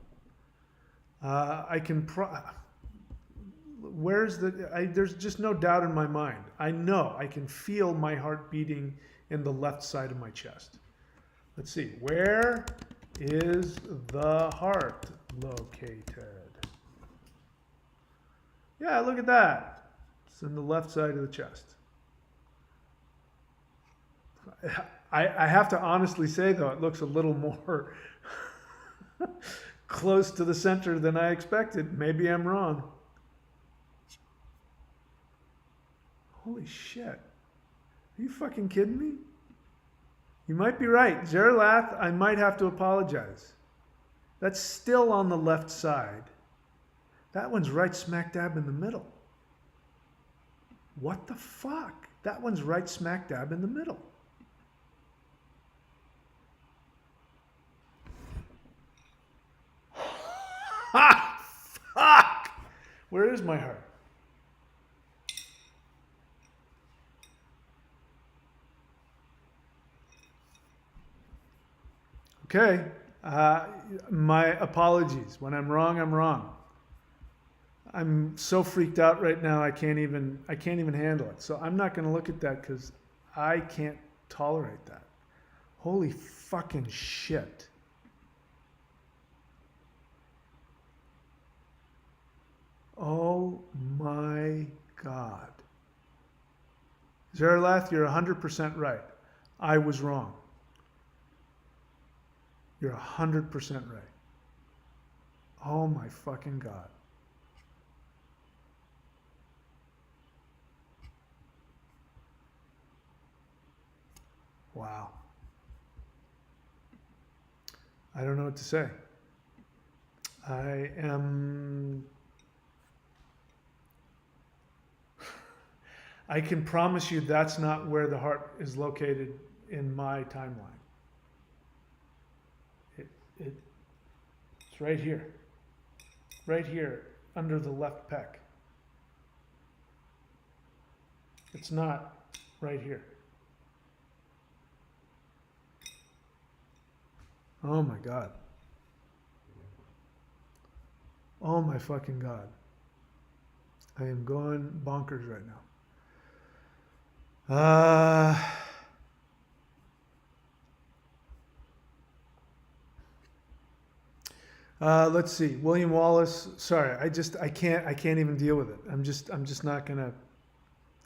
There's just no doubt in my mind. I know, I can feel my heart beating in the left side of my chest. Let's see, where is the heart located? Yeah, look at that. It's in the left side of the chest. I have to honestly say, though, it looks a little more close to the center than I expected. Maybe I'm wrong. Holy shit. Are you fucking kidding me? You might be right. Zerlath, I might have to apologize. That's still on the left side. That one's right smack dab in the middle. What the fuck? That one's right smack dab in the middle. Ha! Fuck! Where is my heart? Okay. My apologies. When I'm wrong, I'm wrong. I'm so freaked out right now. I can't even handle it. So I'm not going to look at that because I can't tolerate that. Holy fucking shit. Oh my God. Zerlath, you're 100% right. I was wrong. You're 100% right. Oh my fucking God. Wow. I don't know what to say. I can promise you that's not where the heart is located in my timeline. It's right here. Right here, under the left pec. It's not right here. Oh my God. Oh my fucking God. I am going bonkers right now. Let's see. William Wallace. Sorry, I can't even deal with it. I'm just not gonna.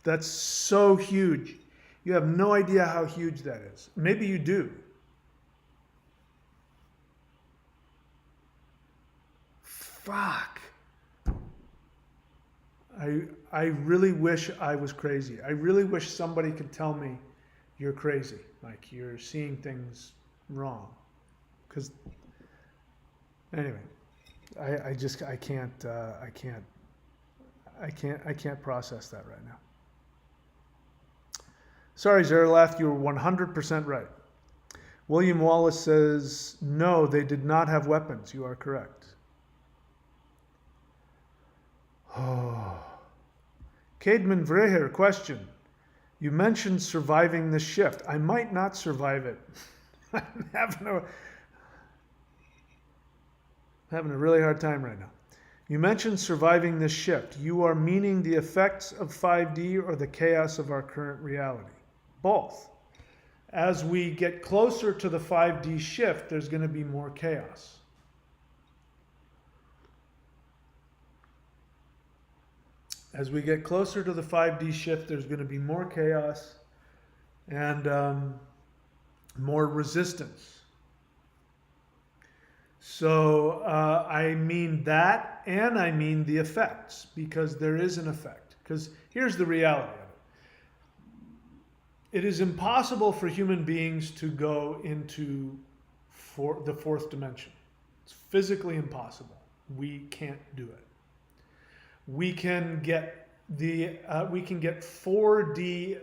That's so huge. You have no idea how huge that is. Maybe you do. Fuck. I really wish I was crazy. I really wish somebody could tell me you're crazy. Like you're seeing things wrong. Because anyway, I can't process that right now. Sorry, Zerlath, you were 100% right. William Wallace says, no, they did not have weapons. You are correct. Oh. Cademan Vreher, question. You mentioned surviving the shift. I might not survive it. I'm having a really hard time right now. You mentioned surviving this shift. You are meaning the effects of 5D or the chaos of our current reality? Both. As we get closer to the 5D shift, there's going to be more chaos. As we get closer to the 5D shift, there's going to be more chaos and more resistance. So I mean that, and I mean the effects, because there is an effect. Because here's the reality of it. It is impossible for human beings to go into the fourth dimension. It's physically impossible. We can't do it. We can get 4D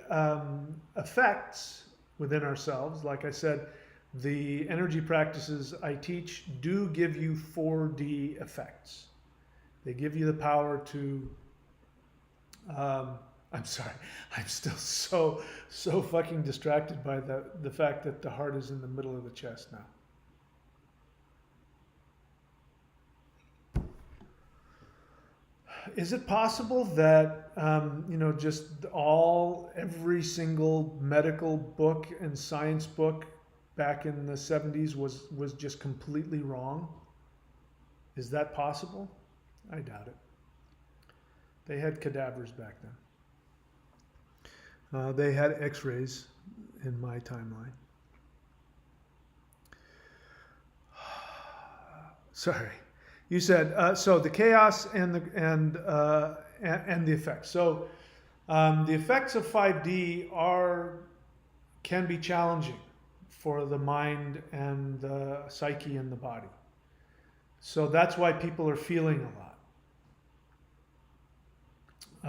effects within ourselves. Like I said, the energy practices I teach do give you 4D effects. They give you the power to. I'm sorry. I'm still so fucking distracted by the fact that the heart is in the middle of the chest now. Is it possible that just every single medical book and science book back in the 70s was just completely wrong? Is that possible? I doubt it. They had cadavers back then. They had X-rays in my timeline. Sorry. You said so. The chaos and the effects. So the effects of 5D can be challenging for the mind and the psyche and the body. So that's why people are feeling a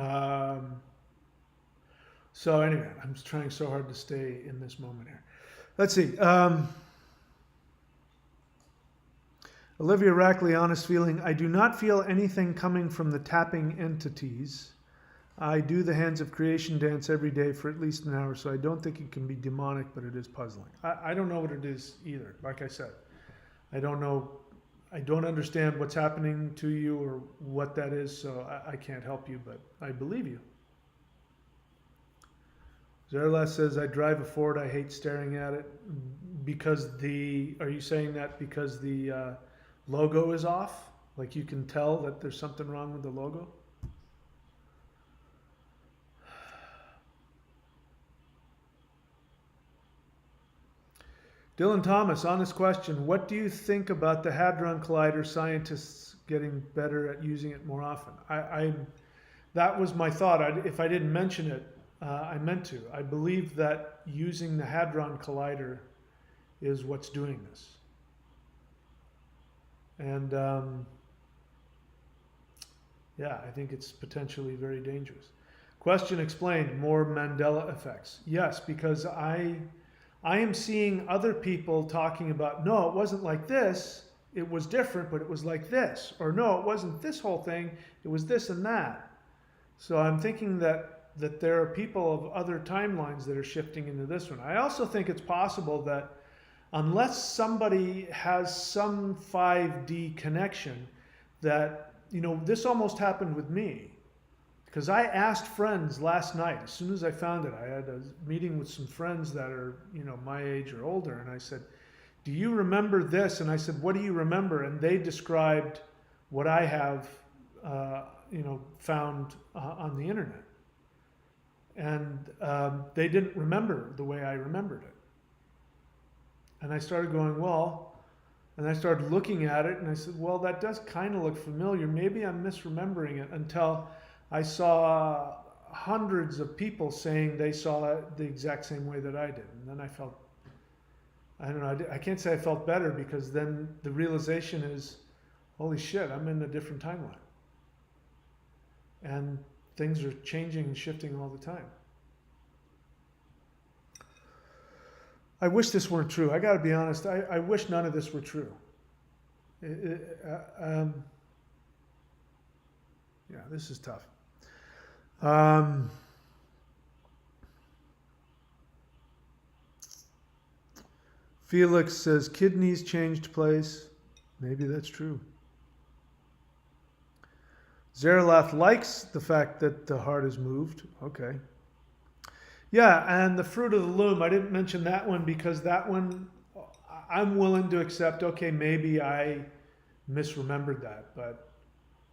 lot. So anyway, I'm trying so hard to stay in this moment here. Let's see. Olivia Rackley, honest feeling. I do not feel anything coming from the tapping entities. I do the Hands of Creation dance every day for at least an hour, so I don't think it can be demonic, but it is puzzling. I don't know what it is either. Like I said, I don't know. I don't understand what's happening to you or what that is, so I can't help you, but I believe you. Zerlas says, I drive a Ford, I hate staring at it. Are you saying that because the logo is off? Like you can tell that there's something wrong with the logo? Dylan Thomas, honest question. What do you think about the Hadron Collider scientists getting better at using it more often? That was my thought. If I didn't mention it, I meant to. I believe that using the Hadron Collider is what's doing this. And yeah, I think it's potentially very dangerous. Question explained, more Mandela effects. Yes, because I am seeing other people talking about, no, it wasn't like this, it was different, but it was like this. Or no, it wasn't this whole thing, it was this and that. So I'm thinking that there are people of other timelines that are shifting into this one. I also think it's possible that unless somebody has some 5D connection, that, you know, this almost happened with me. Because I asked friends last night, as soon as I found it, I had a meeting with some friends that are, you know, my age or older, and I said, do you remember this? And I said, what do you remember? And they described what I have, you know, found on the internet. And they didn't remember the way I remembered it. And I started going, well, and I started looking at it, and I said, well, that does kind of look familiar. Maybe I'm misremembering it, until I saw hundreds of people saying they saw it the exact same way that I did. And then I felt, I don't know, I can't say I felt better, because then the realization is, holy shit, I'm in a different timeline. And things are changing and shifting all the time. I wish this weren't true. I got to be honest. I wish none of this were true. Yeah, this is tough. Felix says kidneys changed place. Maybe that's true. Zeralath likes the fact that the heart is moved. Okay. Yeah, and the fruit of the loom, I didn't mention that one because that one, I'm willing to accept, okay, maybe I misremembered that, but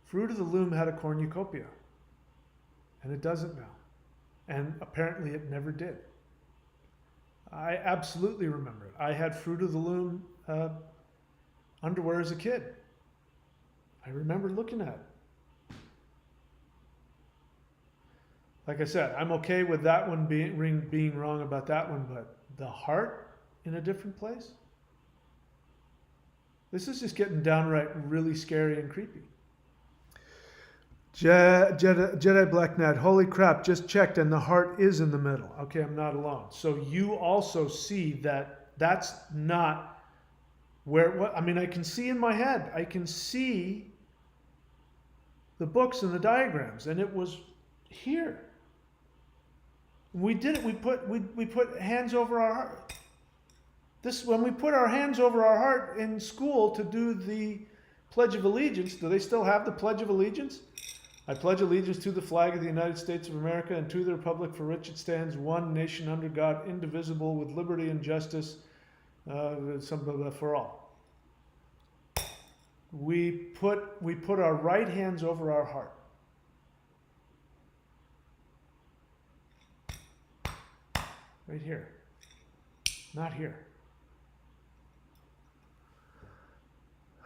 fruit of the loom had a cornucopia, and it doesn't now. And apparently it never did. I absolutely remember it. I had fruit of the loom underwear as a kid. I remember looking at it. Like I said, I'm okay with that one being wrong about that one, but the heart in a different place? This is just getting downright really scary and creepy. Jedi Black Knight, holy crap, just checked and the heart is in the middle. Okay, I'm not alone. So you also see that that's not where, I mean, I can see in my head, I can see the books and the diagrams, and it was here. We did it. We put hands over our heart. When we put our hands over our heart in school to do the Pledge of Allegiance, do they still have the Pledge of Allegiance? I pledge allegiance to the flag of the United States of America and to the republic for which it stands, one nation under God, indivisible, with liberty and justice for all. We put our right hands over our heart. Right here. Not here.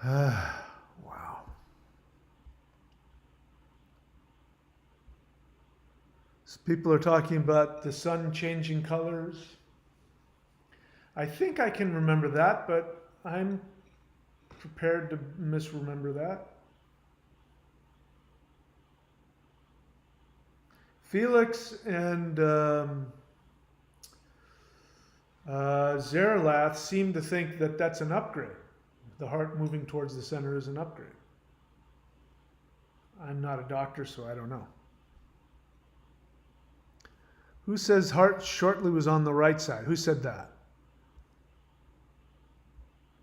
Wow. So people are talking about the sun changing colors. I think I can remember that, but I'm prepared to misremember that. Felix and Zeralath seem to think that that's an upgrade. The heart moving towards the center is an upgrade. I'm not a doctor, so I don't know. Who says heart shortly was on the right side? Who said that?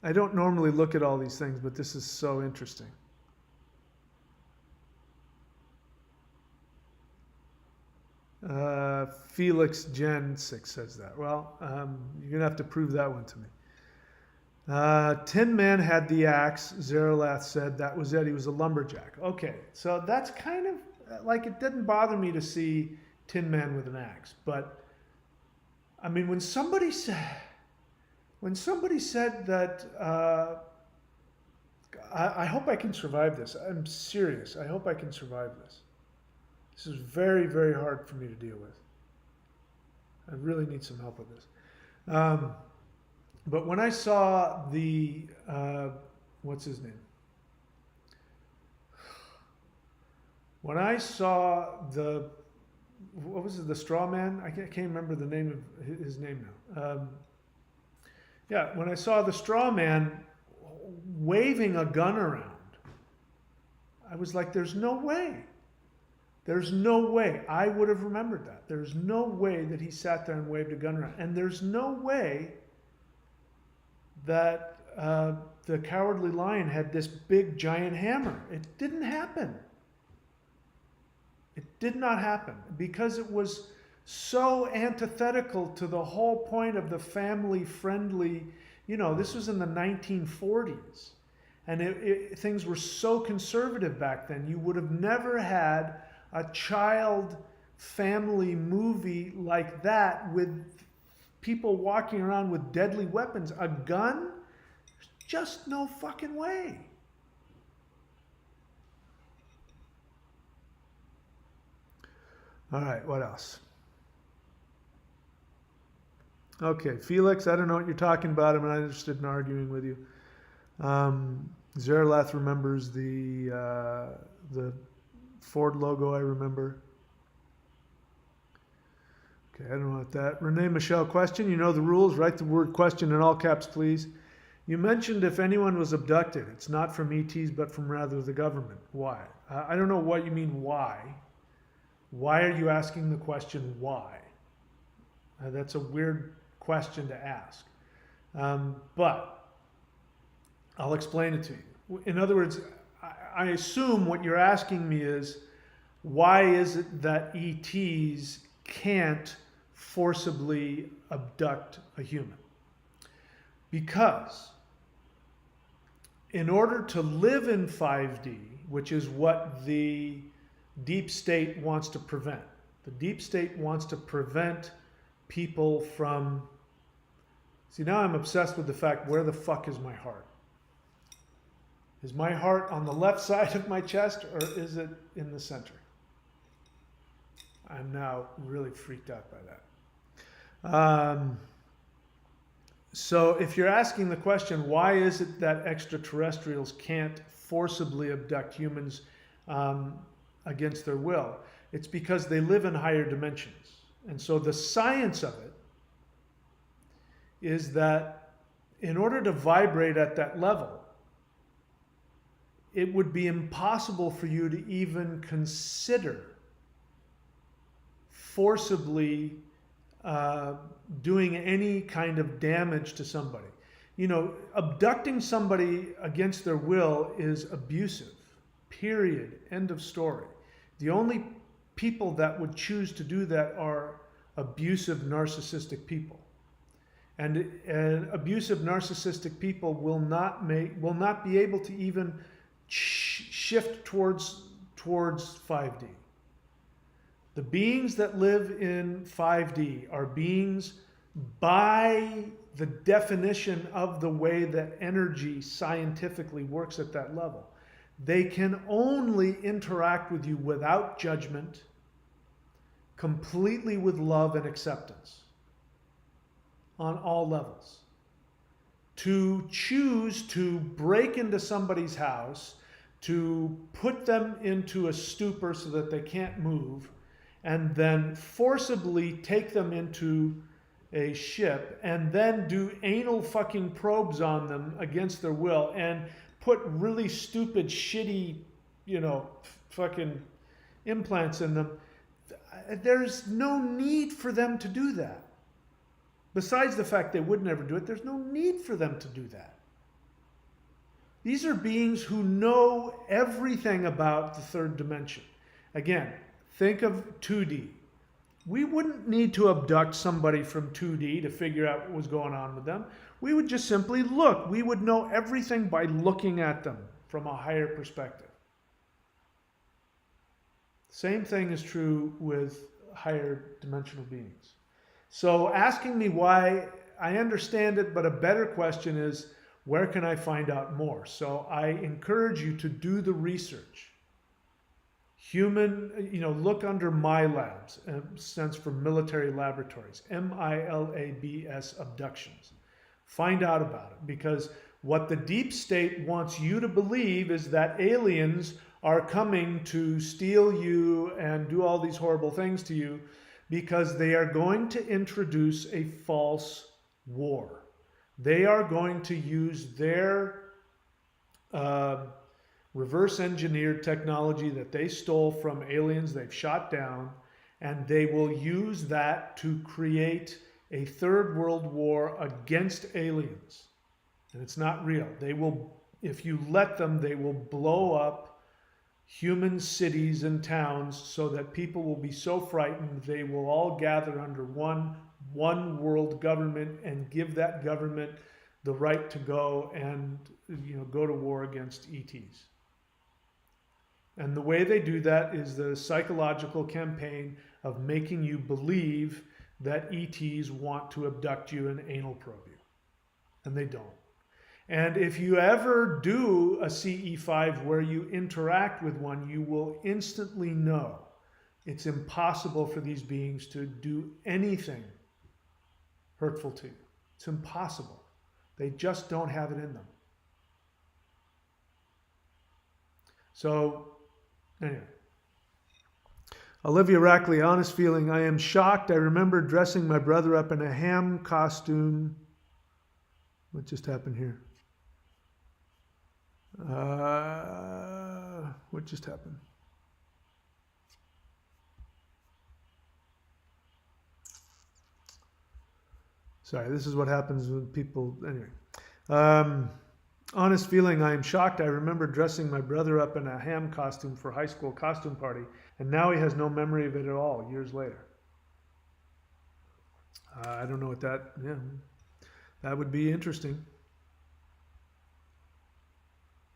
I don't normally look at all these things, but this is so interesting. Felix Gen 6 says that. Well, you're going to have to prove that one to me. Tin Man had the axe. Zeralath said that was it. He was a lumberjack. Okay, so that's kind of like, it didn't bother me to see Tin Man with an axe. But, I mean, when somebody when somebody said that, I hope I can survive this. I'm serious. I hope I can survive this. This is very, very hard for me to deal with. I really need some help with this. But when I saw the, what's his name? When I saw the, what was it, the straw man? I can't remember the name of his name now. Yeah, when I saw the straw man waving a gun around, I was like, there's no way. There's no way I would have remembered that. There's no way that he sat there and waved a gun around. And there's no way that the Cowardly Lion had this big giant hammer. It didn't happen. It did not happen because it was so antithetical to the whole point of the family-friendly, this was in the 1940s. And things were so conservative back then. You would have never had a child family movie like that with people walking around with deadly weapons. A gun? There's just no fucking way. All right, what else? Okay, Felix, I don't know what you're talking about. I'm not interested in arguing with you. Zerlath remembers the Ford logo, I remember. Okay, I don't know about that. Renee Michelle, question. You know the rules. Write the word question in all caps, please. You mentioned if anyone was abducted, it's not from ETs, but from rather the government. Why? I don't know what you mean, why. Why are you asking the question, why? That's a weird question to ask. But I'll explain it to you. In other words, I assume what you're asking me is, why is it that ETs can't forcibly abduct a human? Because in order to live in 5D, which is what the deep state wants to prevent, the deep state wants to prevent people from... See, now I'm obsessed with the fact, where the fuck is my heart? Is my heart on the left side of my chest, or is it in the center? I'm now really freaked out by that. So if you're asking the question, why is it that extraterrestrials can't forcibly abduct humans against their will? It's because they live in higher dimensions. And so the science of it is that in order to vibrate at that level, it would be impossible for you to even consider forcibly doing any kind of damage to somebody. Abducting somebody against their will is abusive. Period. End of story. The only people that would choose to do that are abusive, narcissistic people. And abusive, narcissistic people will not be able to even shift towards 5D. The beings that live in 5D are beings, by the definition of the way that energy scientifically works at that level, they can only interact with you without judgment, completely with love and acceptance on all levels. To choose to break into somebody's house, to put them into a stupor so that they can't move, and then forcibly take them into a ship, and then do anal fucking probes on them against their will, and put really stupid, shitty, fucking implants in them. There's no need for them to do that. Besides the fact they would never do it, there's no need for them to do that. These are beings who know everything about the third dimension. Again, think of 2D. We wouldn't need to abduct somebody from 2D to figure out what was going on with them. We would just simply look. We would know everything by looking at them from a higher perspective. Same thing is true with higher dimensional beings. So asking me why I understand it, but a better question is, where can I find out more? So I encourage you to do the research. Human, look under MILABS, stands for military laboratories, MILABS abductions. Find out about it, because what the deep state wants you to believe is that aliens are coming to steal you and do all these horrible things to you, because they are going to introduce a false war. They are going to use their uh, reverse engineered technology that they stole from aliens they've shot down, and they will use that to create a third world war against aliens. And it's not real. They will, if you let them, they will blow up human cities and towns so that people will be so frightened they will all gather under one world government and give that government the right to go and go to war against ETs. And the way they do that is the psychological campaign of making you believe that ETs want to abduct you and anal probe you. And they don't. And if you ever do a CE5 where you interact with one, you will instantly know it's impossible for these beings to do anything hurtful to you. It's impossible. They just don't have it in them. So, anyway. Olivia Rackley, honest feeling, I am shocked. I remember dressing my brother up in a ham costume. What just happened here? What just happened? Sorry, this is what happens when people, anyway. Honest feeling, I am shocked. I remember dressing my brother up in a ham costume for high school costume party, and now he has no memory of it at all, years later. I don't know what that would be interesting.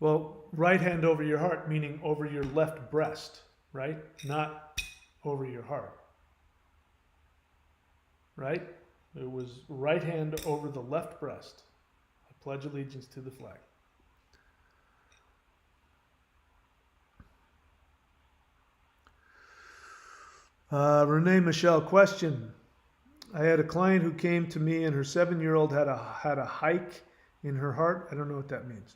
Well, right hand over your heart, meaning over your left breast, right? Not over your heart. Right? It was right hand over the left breast. I pledge allegiance to the flag. Renee Michelle, question. I had a client who came to me and her 7-year-old had a hike in her heart. I don't know what that means.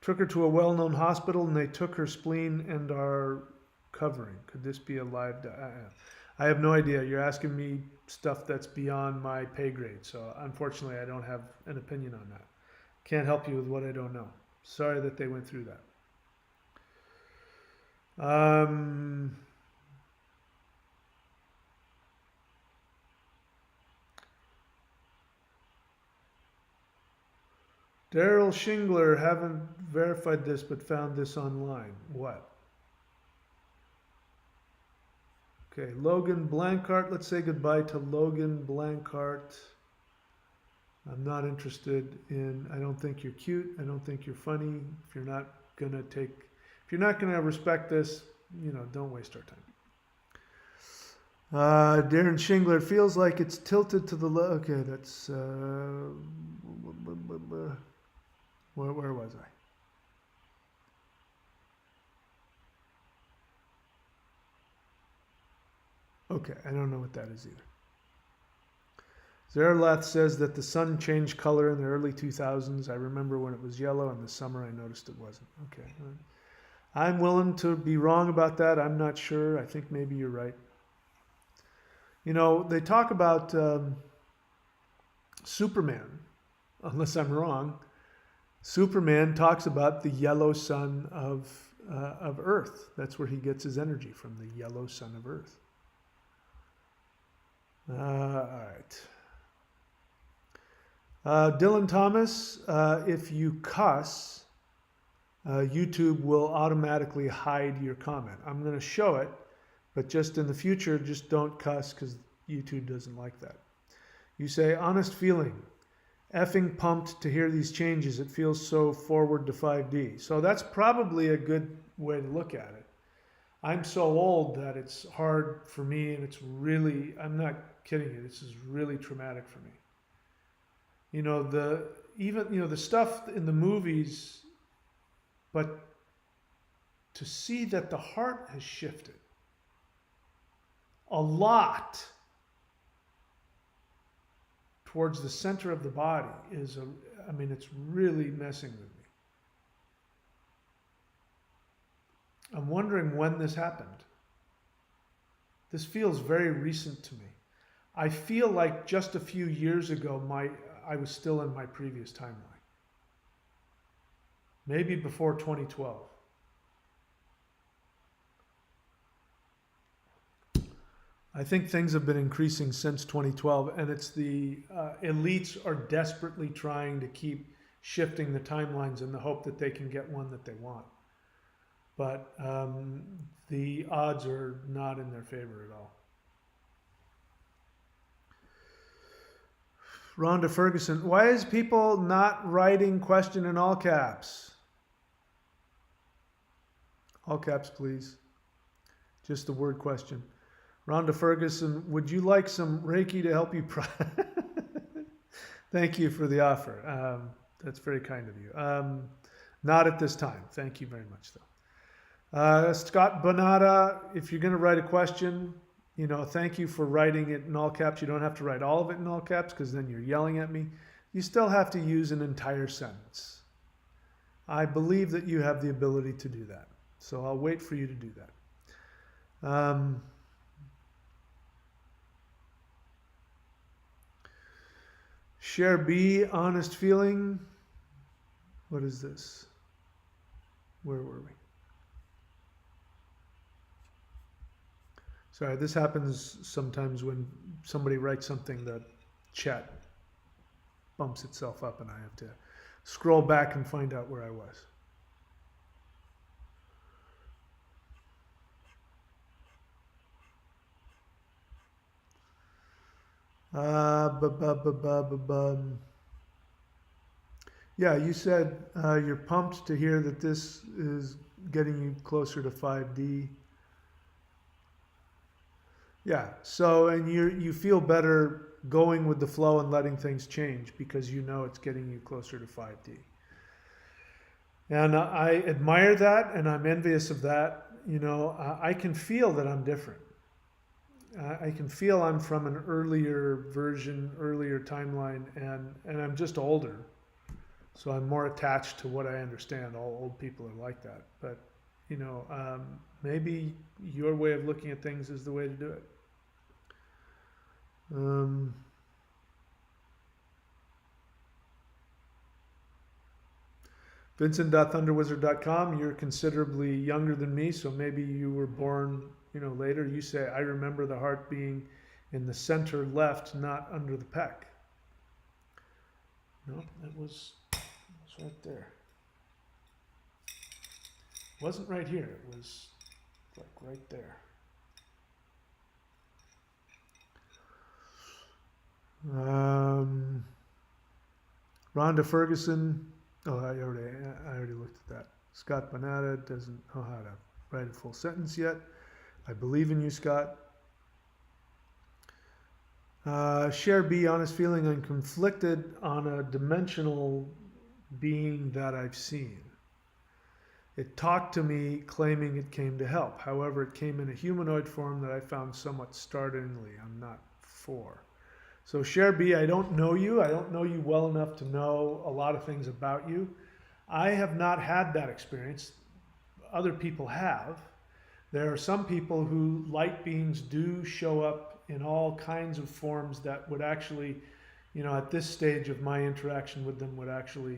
Took her to a well-known hospital and they took her spleen and are covering. Could this be a live? I have no idea. You're asking me stuff that's beyond my pay grade. So unfortunately, I don't have an opinion on that. Can't help you with what I don't know. Sorry that they went through that. Daryl Shingler, haven't verified this, but found this online. What? Okay, Logan Blancart. Let's say goodbye to Logan Blancart. I'm not interested in, I don't think you're cute. I don't think you're funny. If you're not going to respect this, don't waste our time. Darren Shingler, feels like it's tilted to the left. Okay, that's, where was I? Okay, I don't know what that is either. Zerlath says that the sun changed color in the early 2000s. I remember when it was yellow. In the summer, I noticed it wasn't. Okay. I'm willing to be wrong about that. I'm not sure. I think maybe you're right. They talk about Superman, unless I'm wrong. Superman talks about the yellow sun of Earth. That's where he gets his energy from, the yellow sun of Earth. All right. Dylan Thomas, if you cuss, YouTube will automatically hide your comment. I'm going to show it, but just in the future, just don't cuss because YouTube doesn't like that. You say, honest feeling, effing pumped to hear these changes. It feels so forward to 5D. So that's probably a good way to look at it. I'm so old that it's hard for me, and it's really, I'm not kidding you, this is really traumatic for me. You know, the stuff in the movies, but to see that the heart has shifted a lot towards the center of the body I mean, it's really messing with me. I'm wondering when this happened. This feels very recent to me. I feel like just a few years ago, I was still in my previous timeline. Maybe before 2012. I think things have been increasing since 2012, and it's the elites are desperately trying to keep shifting the timelines in the hope that they can get one that they want. But the odds are not in their favor at all. Rhonda Ferguson, why is people not writing question in all caps? All caps, please. Just the word question. Rhonda Ferguson, would you like some Reiki to help you? Thank you for the offer. That's very kind of you. Not at this time. Thank you very much, though. Scott Bonata, if you're going to write a question, thank you for writing it in all caps. You don't have to write all of it in all caps because then you're yelling at me. You still have to use an entire sentence. I believe that you have the ability to do that. So I'll wait for you to do that. Share B, honest feeling. What is this? Where were we? Sorry, this happens sometimes when somebody writes something, the chat bumps itself up and I have to scroll back and find out where I was. Yeah, you said you're pumped to hear that this is getting you closer to 5D. Yeah, so, and you feel better going with the flow and letting things change because you know it's getting you closer to 5D. And I admire that and I'm envious of that. I can feel that I'm different. I can feel I'm from an earlier version, earlier timeline, and I'm just older. So I'm more attached to what I understand. All old people are like that. But, maybe your way of looking at things is the way to do it. Vincent.thunderwizard.com, you're considerably younger than me, so maybe you were born later. You say, I remember the heart being in the center left, not under the pec. No, it was right there. It wasn't right here. It was like right there. Rhonda Ferguson. Oh, I already looked at that. Scott Bonata doesn't know how to write a full sentence yet. I believe in you, Scott. Share B, honest feeling. I'm conflicted on a dimensional being that I've seen. It talked to me claiming it came to help. However, it came in a humanoid form that I found somewhat startlingly. I'm not for. So Share B, I don't know you. I don't know you well enough to know a lot of things about you. I have not had that experience. Other people have. There are some people who light beings do show up in all kinds of forms that would actually, at this stage of my interaction with them would actually,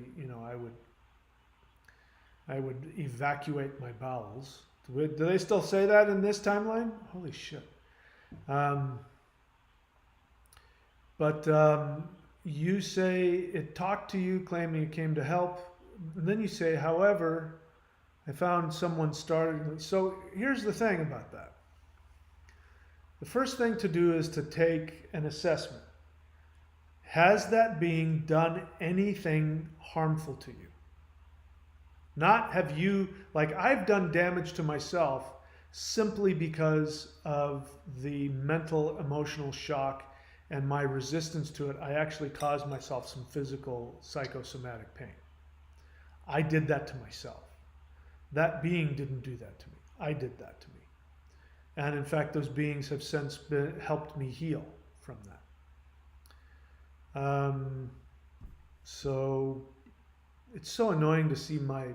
I would evacuate my bowels. Do they still say that in this timeline? Holy shit. But you say it talked to you, claiming it came to help. And then you say, however, I found someone started. So here's the thing about that. The first thing to do is to take an assessment. Has that being done anything harmful to you? Not have you, like I've done damage to myself simply because of the mental, emotional shock and my resistance to it, I actually caused myself some physical psychosomatic pain. I did that to myself. That being didn't do that to me. I did that to me. And in fact, those beings have since helped me heal from that. So it's so annoying to see my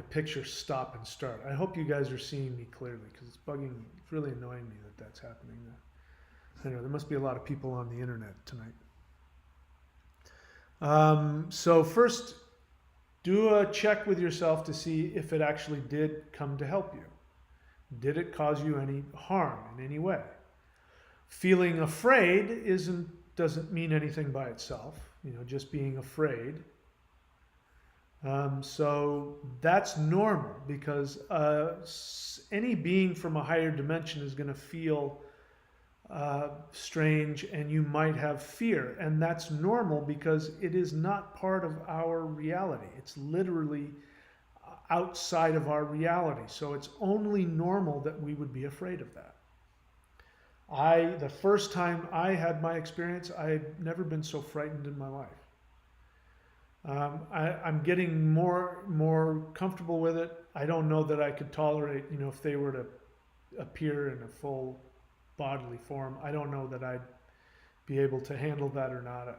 picture stop and start. I hope you guys are seeing me clearly, because it's really annoying me that that's happening. I know there must be a lot of people on the internet tonight. So first, do a check with yourself to see if it actually did come to help you. Did it cause you any harm in any way? Feeling afraid doesn't mean anything by itself. Just being afraid. So that's normal, because any being from a higher dimension is going to feel strange, and you might have fear, and that's normal because it is not part of our reality. It's literally outside of our reality, so it's only normal that we would be afraid of that. The first time I had my experience, I had never been so frightened in my life. I'm getting more comfortable with it. I don't know that I could tolerate, if they were to appear in a full bodily form. I don't know that I'd be able to handle that or not.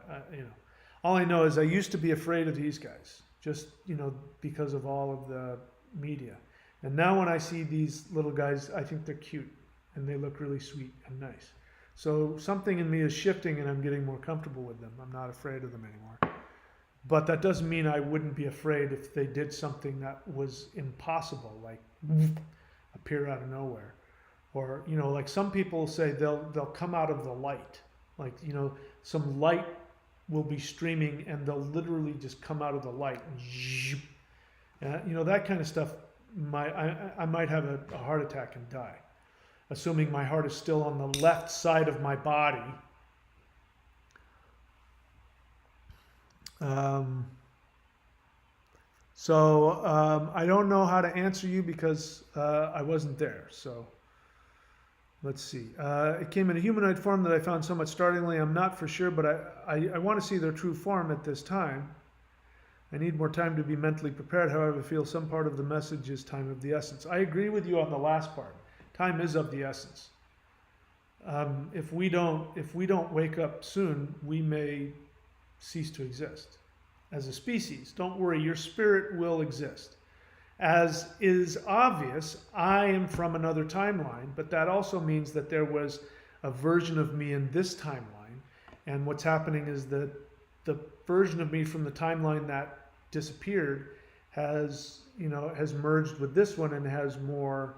All I know is I used to be afraid of these guys, just because of all of the media. And now when I see these little guys, I think they're cute and they look really sweet and nice. So something in me is shifting, and I'm getting more comfortable with them. I'm not afraid of them anymore. But that doesn't mean I wouldn't be afraid if they did something that was impossible, like appear out of nowhere. Or, like some people say they'll come out of the light. Like, some light will be streaming and they'll literally just come out of the light. That kind of stuff, I might have a heart attack and die. Assuming my heart is still on the left side of my body. I don't know how to answer you because I wasn't there. So let's see. It came in a humanoid form that I found somewhat startlingly. I'm not for sure, but I want to see their true form at this time. I need more time to be mentally prepared. However, I feel some part of the message is time of the essence. I agree with you on the last part. Time is of the essence. If we don't wake up soon, we may cease to exist as a species. Don't worry, your spirit will exist. As is obvious, I am from another timeline, but that also means that there was a version of me in this timeline, and what's happening is that the version of me from the timeline that disappeared has merged with this one and has more,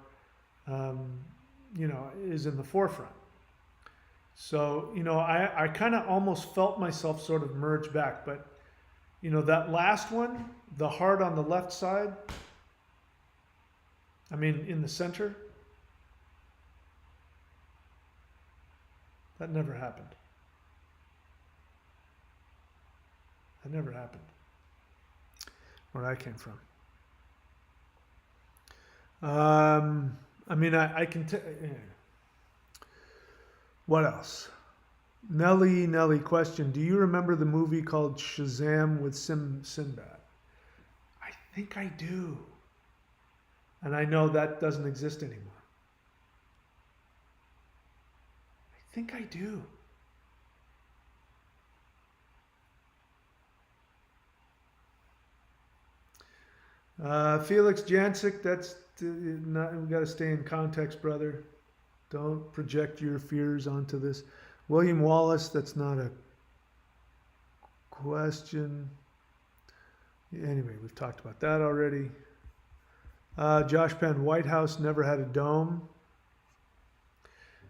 is in the forefront. So, I kind of almost felt myself sort of merge back, but, that last one, the heart on the left side, in the center, that never happened. That never happened. Where I came from. I can tell. What else? Nelly question. Do you remember the movie called Shazam with Sinbad? I think I do. And I know that doesn't exist anymore. I think I do. Felix Jancic, we got to stay in context, brother. Don't project your fears onto this. William Wallace, that's not a question. Anyway, we've talked about that already. Josh Penn, White House never had a dome.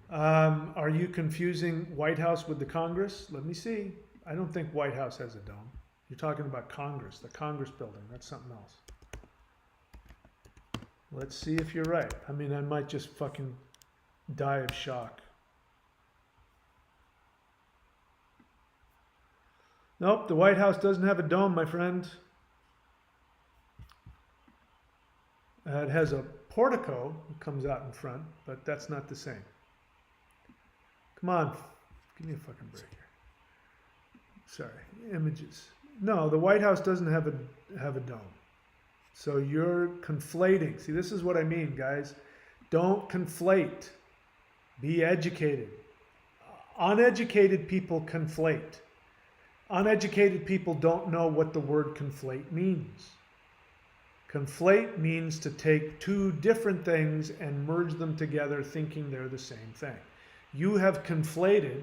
Are you confusing White House with the Congress? Let me see. I don't think White House has a dome. You're talking about Congress, the Congress building. That's something else. Let's see if you're right. I might just fucking die of shock. Nope, the White House doesn't have a dome, my friend. It has a portico that comes out in front, but that's not the same. Come on, give me a fucking break here. Sorry, images. No, the White House doesn't have a dome. So you're conflating. See, this is what I mean, guys. Don't conflate. Be educated. Uneducated people conflate. Uneducated people don't know what the word conflate means. Conflate means to take two different things and merge them together thinking they're the same thing. You have conflated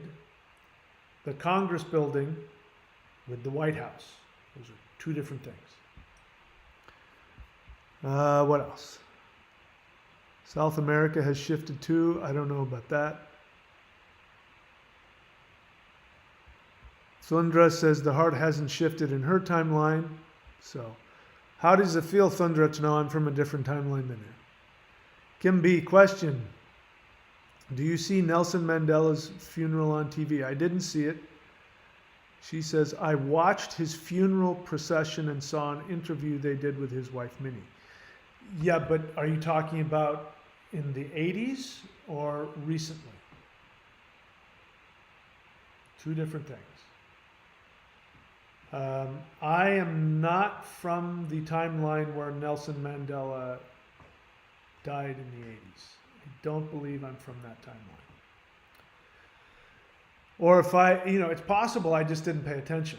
the Congress building with the White House. Those are two different things. What else? South America has shifted too. I don't know about that. Thundra says the heart hasn't shifted in her timeline. So, how does it feel, Thundra, to know I'm from a different timeline than you? Kim B, question. Do you see Nelson Mandela's funeral on TV? I didn't see it. She says, I watched his funeral procession and saw an interview they did with his wife, Minnie. Yeah, but are you talking about in the 80s or recently? Two different things. I am not from the timeline where Nelson Mandela died in the 80s. I don't believe I'm from that timeline. Or if it's possible I just didn't pay attention.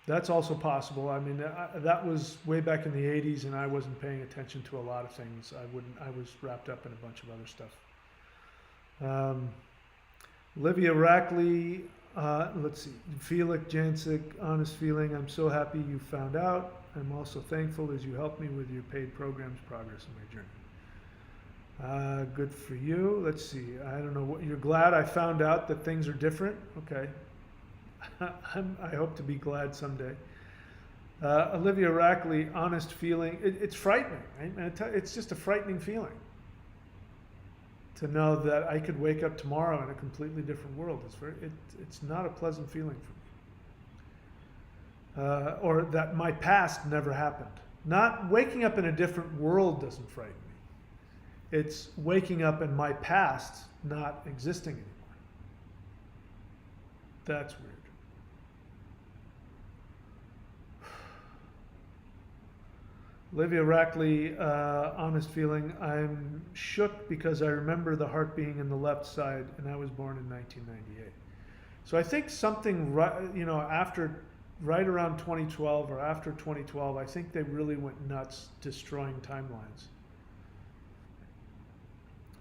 That's also possible. I mean, that was way back in the 80s and I wasn't paying attention to a lot of things. I was wrapped up in a bunch of other stuff. Olivia Rackley, let's see. Felix Jancic, honest feeling. I'm so happy you found out. I'm also thankful as you helped me with your paid programs progress in my journey. Good for you. Let's see. I don't know what you're glad I found out that things are different. Okay. I hope to be glad someday. Olivia Rackley, honest feeling. It's frightening, right? It's just a frightening feeling to know that I could wake up tomorrow in a completely different world. It's not a pleasant feeling for me. Or that my past never happened. Not waking up in a different world doesn't frighten me. It's waking up in my past not existing anymore. That's weird. Olivia Rackley, honest feeling. I'm shook because I remember the heart being in the left side, and I was born in 1998. So I think something, after right around 2012 or after 2012, I think they really went nuts destroying timelines.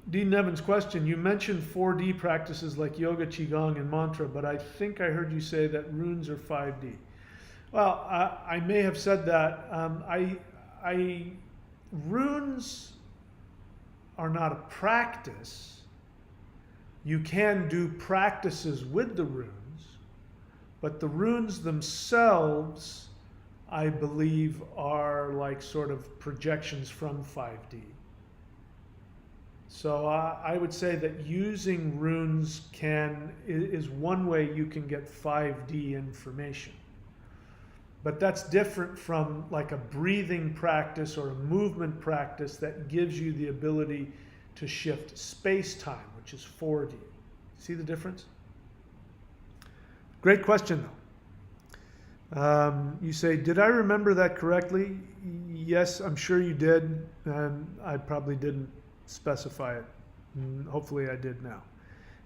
Dean Nevin's question, you mentioned 4D practices like yoga, qigong, and mantra, but I think I heard you say that runes are 5D. Well, I may have said that. Runes are not a practice. You can do practices with the runes, but the runes themselves, I believe, are like sort of projections from 5D. So I would say that using runes is one way you can get 5D information. But that's different from like a breathing practice or a movement practice that gives you the ability to shift space-time, which is 4D. See the difference? Great question, though. You say, did I remember that correctly? Yes, I'm sure you did, and I probably didn't specify it. Hopefully I did now.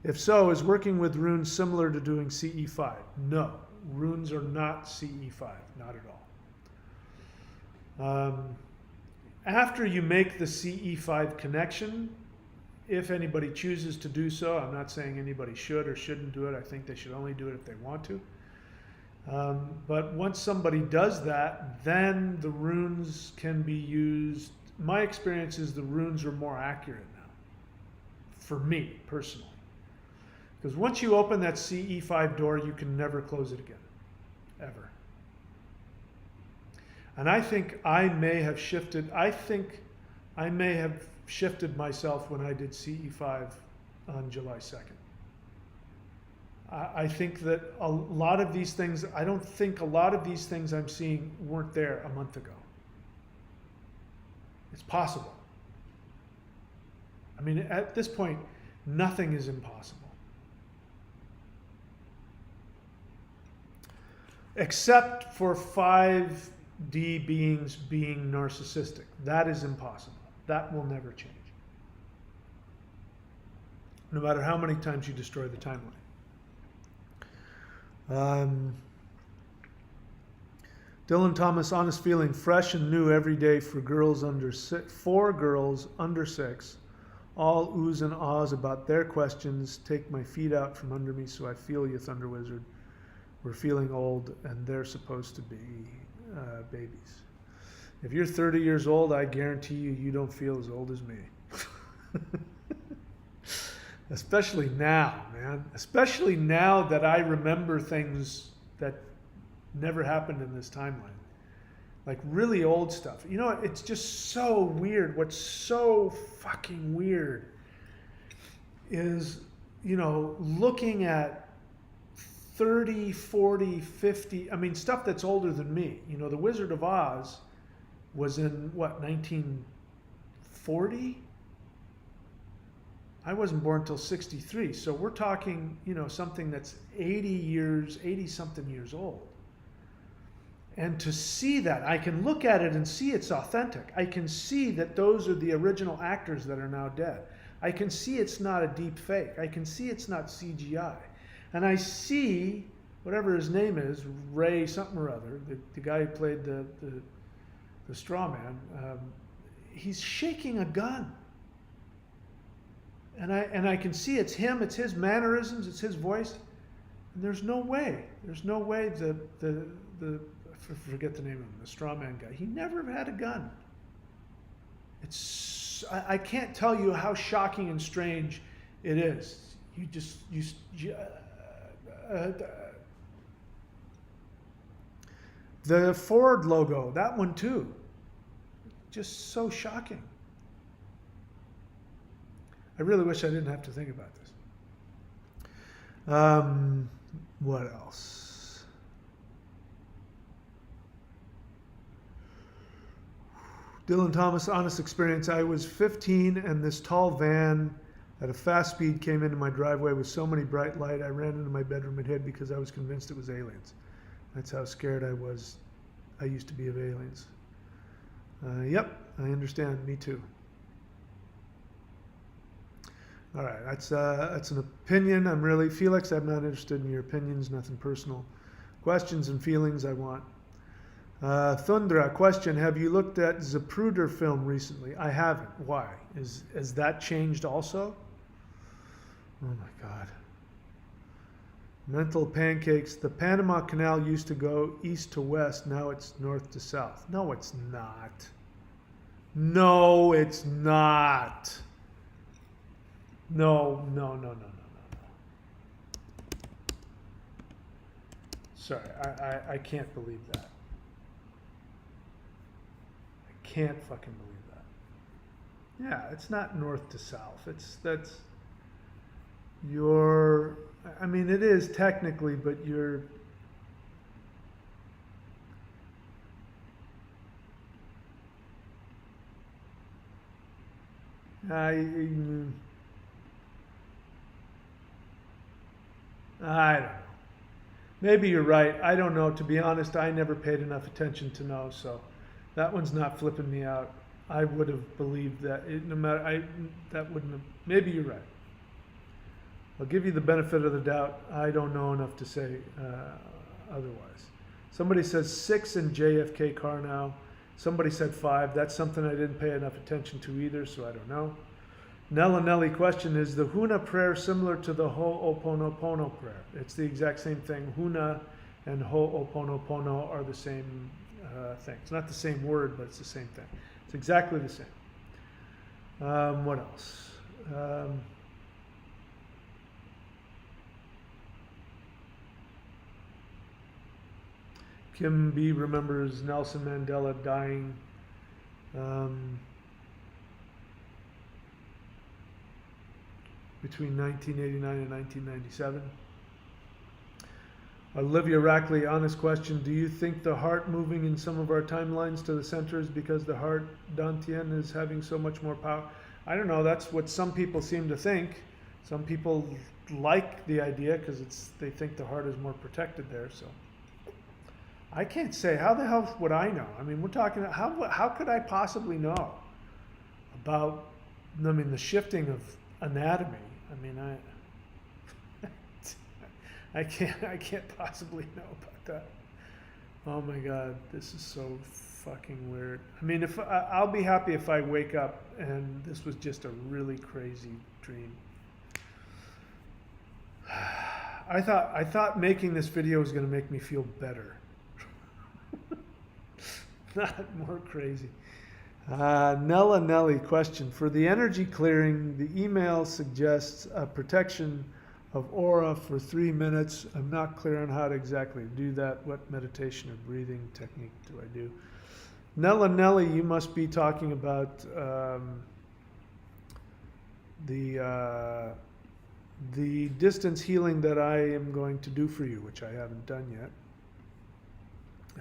If so, is working with runes similar to doing CE5? No. Runes are not CE5, not at all. After you make the CE5 connection, if anybody chooses to do so, I'm not saying anybody should or shouldn't do it. I think they should only do it if they want to. But once somebody does that, then the runes can be used. My experience is the runes are more accurate now, for me personally. Because once you open that CE5 door, you can never close it again, ever. And I think I may have shifted. I think I may have shifted myself when I did CE5 on July 2nd. I think that a lot of these things, I don't think a lot of these things I'm seeing weren't there a month ago. It's possible. I mean, at this point, nothing is impossible. Except for 5D beings being narcissistic. That is impossible. That will never change. No matter how many times you destroy the timeline. Dylan Thomas, honest feeling, fresh and new every day for girls under 6, 4 girls under 6, all oohs and ahs about their questions. Take my feet out from under me so I feel you, Thunder Wizard. We're feeling old and they're supposed to be babies. If you're 30 years old, I guarantee you, you don't feel as old as me. Especially now, man. Especially now that I remember things that never happened in this timeline. Like really old stuff. You know, it's just so weird. What's so fucking weird is, you know, looking at 30, 40, 50, I mean, stuff that's older than me. You know, The Wizard of Oz was in, what, 1940? I wasn't born until 63. So we're talking, you know, something that's 80 something years old. And to see that, I can look at it and see it's authentic. I can see that those are the original actors that are now dead. I can see it's not a deep fake. I can see it's not CGI. And I see, whatever his name is, Ray something or other, the guy who played the straw man, he's shaking a gun. And I can see it's him, it's his mannerisms, it's his voice. And there's no way the forget the name of him, the straw man guy. He never had a gun. I can't tell you how shocking and strange it is. The Ford logo, that one too, just so shocking. I really wish I didn't have to think about this. What else? Dylan Thomas, honest experience. I was 15 and this tall van at a fast speed came into my driveway with so many bright light. I ran into my bedroom and hid because I was convinced it was aliens. That's how scared I was. I used to be of aliens. Yep, I understand. Me too. All right, that's an opinion. Felix, I'm not interested in your opinions, nothing personal. Questions and feelings I want. Thundra, question, have you looked at Zapruder film recently? I haven't. Why? Has that changed also? Oh my God. Mental pancakes. The Panama Canal used to go east to west. Now it's north to south. No, it's not. No, it's not. No. Sorry, I can't believe that. I can't fucking believe that. Yeah, it's not north to south. I mean, it is technically, but you're, I don't know. Maybe you're right. I don't know. To be honest, I never paid enough attention to know, so that one's not flipping me out. I would have believed that. That wouldn't have. Maybe you're right. I'll give you the benefit of the doubt. I don't know enough to say otherwise. Somebody says 6 in JFK car now. Somebody said 5. That's something I didn't pay enough attention to either, so I don't know. Nella Nelly question, is the Huna prayer similar to the Ho'oponopono prayer? It's the exact same thing. Huna and Ho'oponopono are the same thing. It's not the same word, but it's the same thing. It's exactly the same. What else? Kim B remembers Nelson Mandela dying between 1989 and 1997. Olivia Rackley, honest question. Do you think the heart moving in some of our timelines to the center is because the heart Dantian is having so much more power? I don't know. That's what some people seem to think. Some people like the idea because they think the heart is more protected there. So I can't say. How the hell would I know? I mean, we're talking. How could I possibly know about? I mean, the shifting of anatomy. I mean, I can't possibly know about that. Oh my God, this is so fucking weird. I mean, if I'll be happy if I wake up and this was just a really crazy dream. I thought making this video was going to make me feel better, not more crazy. Nella Nelly question: for the energy clearing, the email suggests a protection of aura for 3 minutes. I'm not clear on how to exactly do that. What meditation or breathing technique do I do? Nella Nelly, you must be talking about the distance healing that I am going to do for you, which I haven't done yet.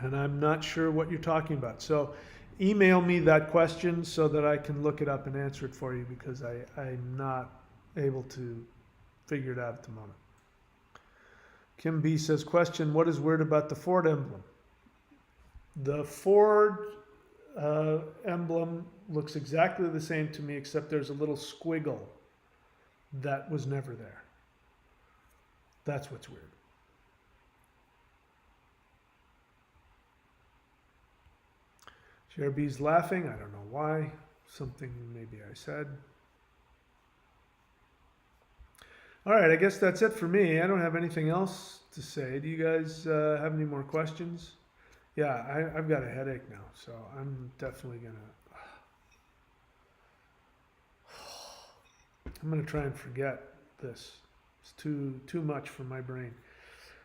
And I'm not sure what you're talking about. So email me that question so that I can look it up and answer it for you, because I'm not able to figure it out at the moment. Kim B says, question: what is weird about the Ford emblem? The Ford emblem looks exactly the same to me, except there's a little squiggle that was never there. That's what's weird. Cher B's laughing. I don't know why. Something maybe I said. All right, I guess that's it for me. I don't have anything else to say. Do you guys have any more questions? Yeah, I've got a headache now, so I'm definitely gonna try and forget this. It's too much for my brain.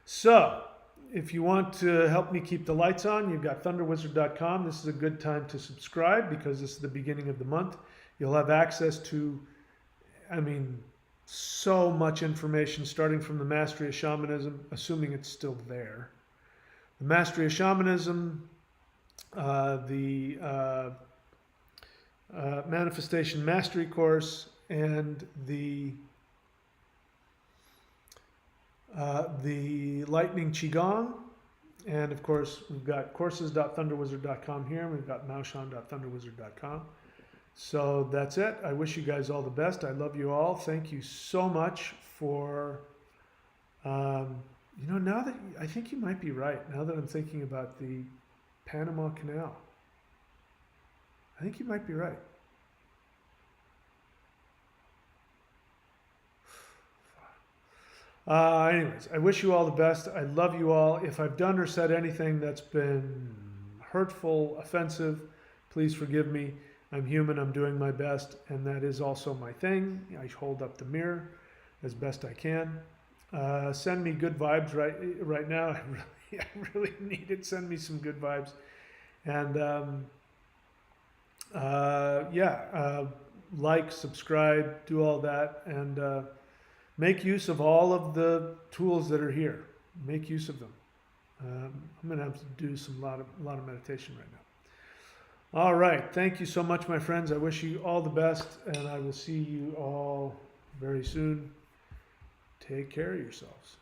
So, if you want to help me keep the lights on, you've got thunderwizard.com. This is a good time to subscribe because this is the beginning of the month. You'll have access to, I mean, so much information, starting from the Mastery of Shamanism, assuming it's still there. The Mastery of Shamanism, the Manifestation Mastery course, and the Lightning Qigong. And of course, we've got courses.thunderwizard.com here, and we've got maoshan.thunderwizard.com. So that's it. I wish you guys all the best. I love you all. Thank you so much for, now that I think you might be right, now that I'm thinking about the Panama Canal, I think you might be right. Anyways, I wish you all the best. I love you all. If I've done or said anything that's been hurtful, offensive, please forgive me. I'm human, I'm doing my best, and that is also my thing. I hold up the mirror as best I can. Send me good vibes right now. I really need it. Send me some good vibes. And like, subscribe, do all that, and make use of all of the tools that are here. Make use of them. I'm going to have to do a lot of meditation right now. All right. Thank you so much, my friends. I wish you all the best, and I will see you all very soon. Take care of yourselves.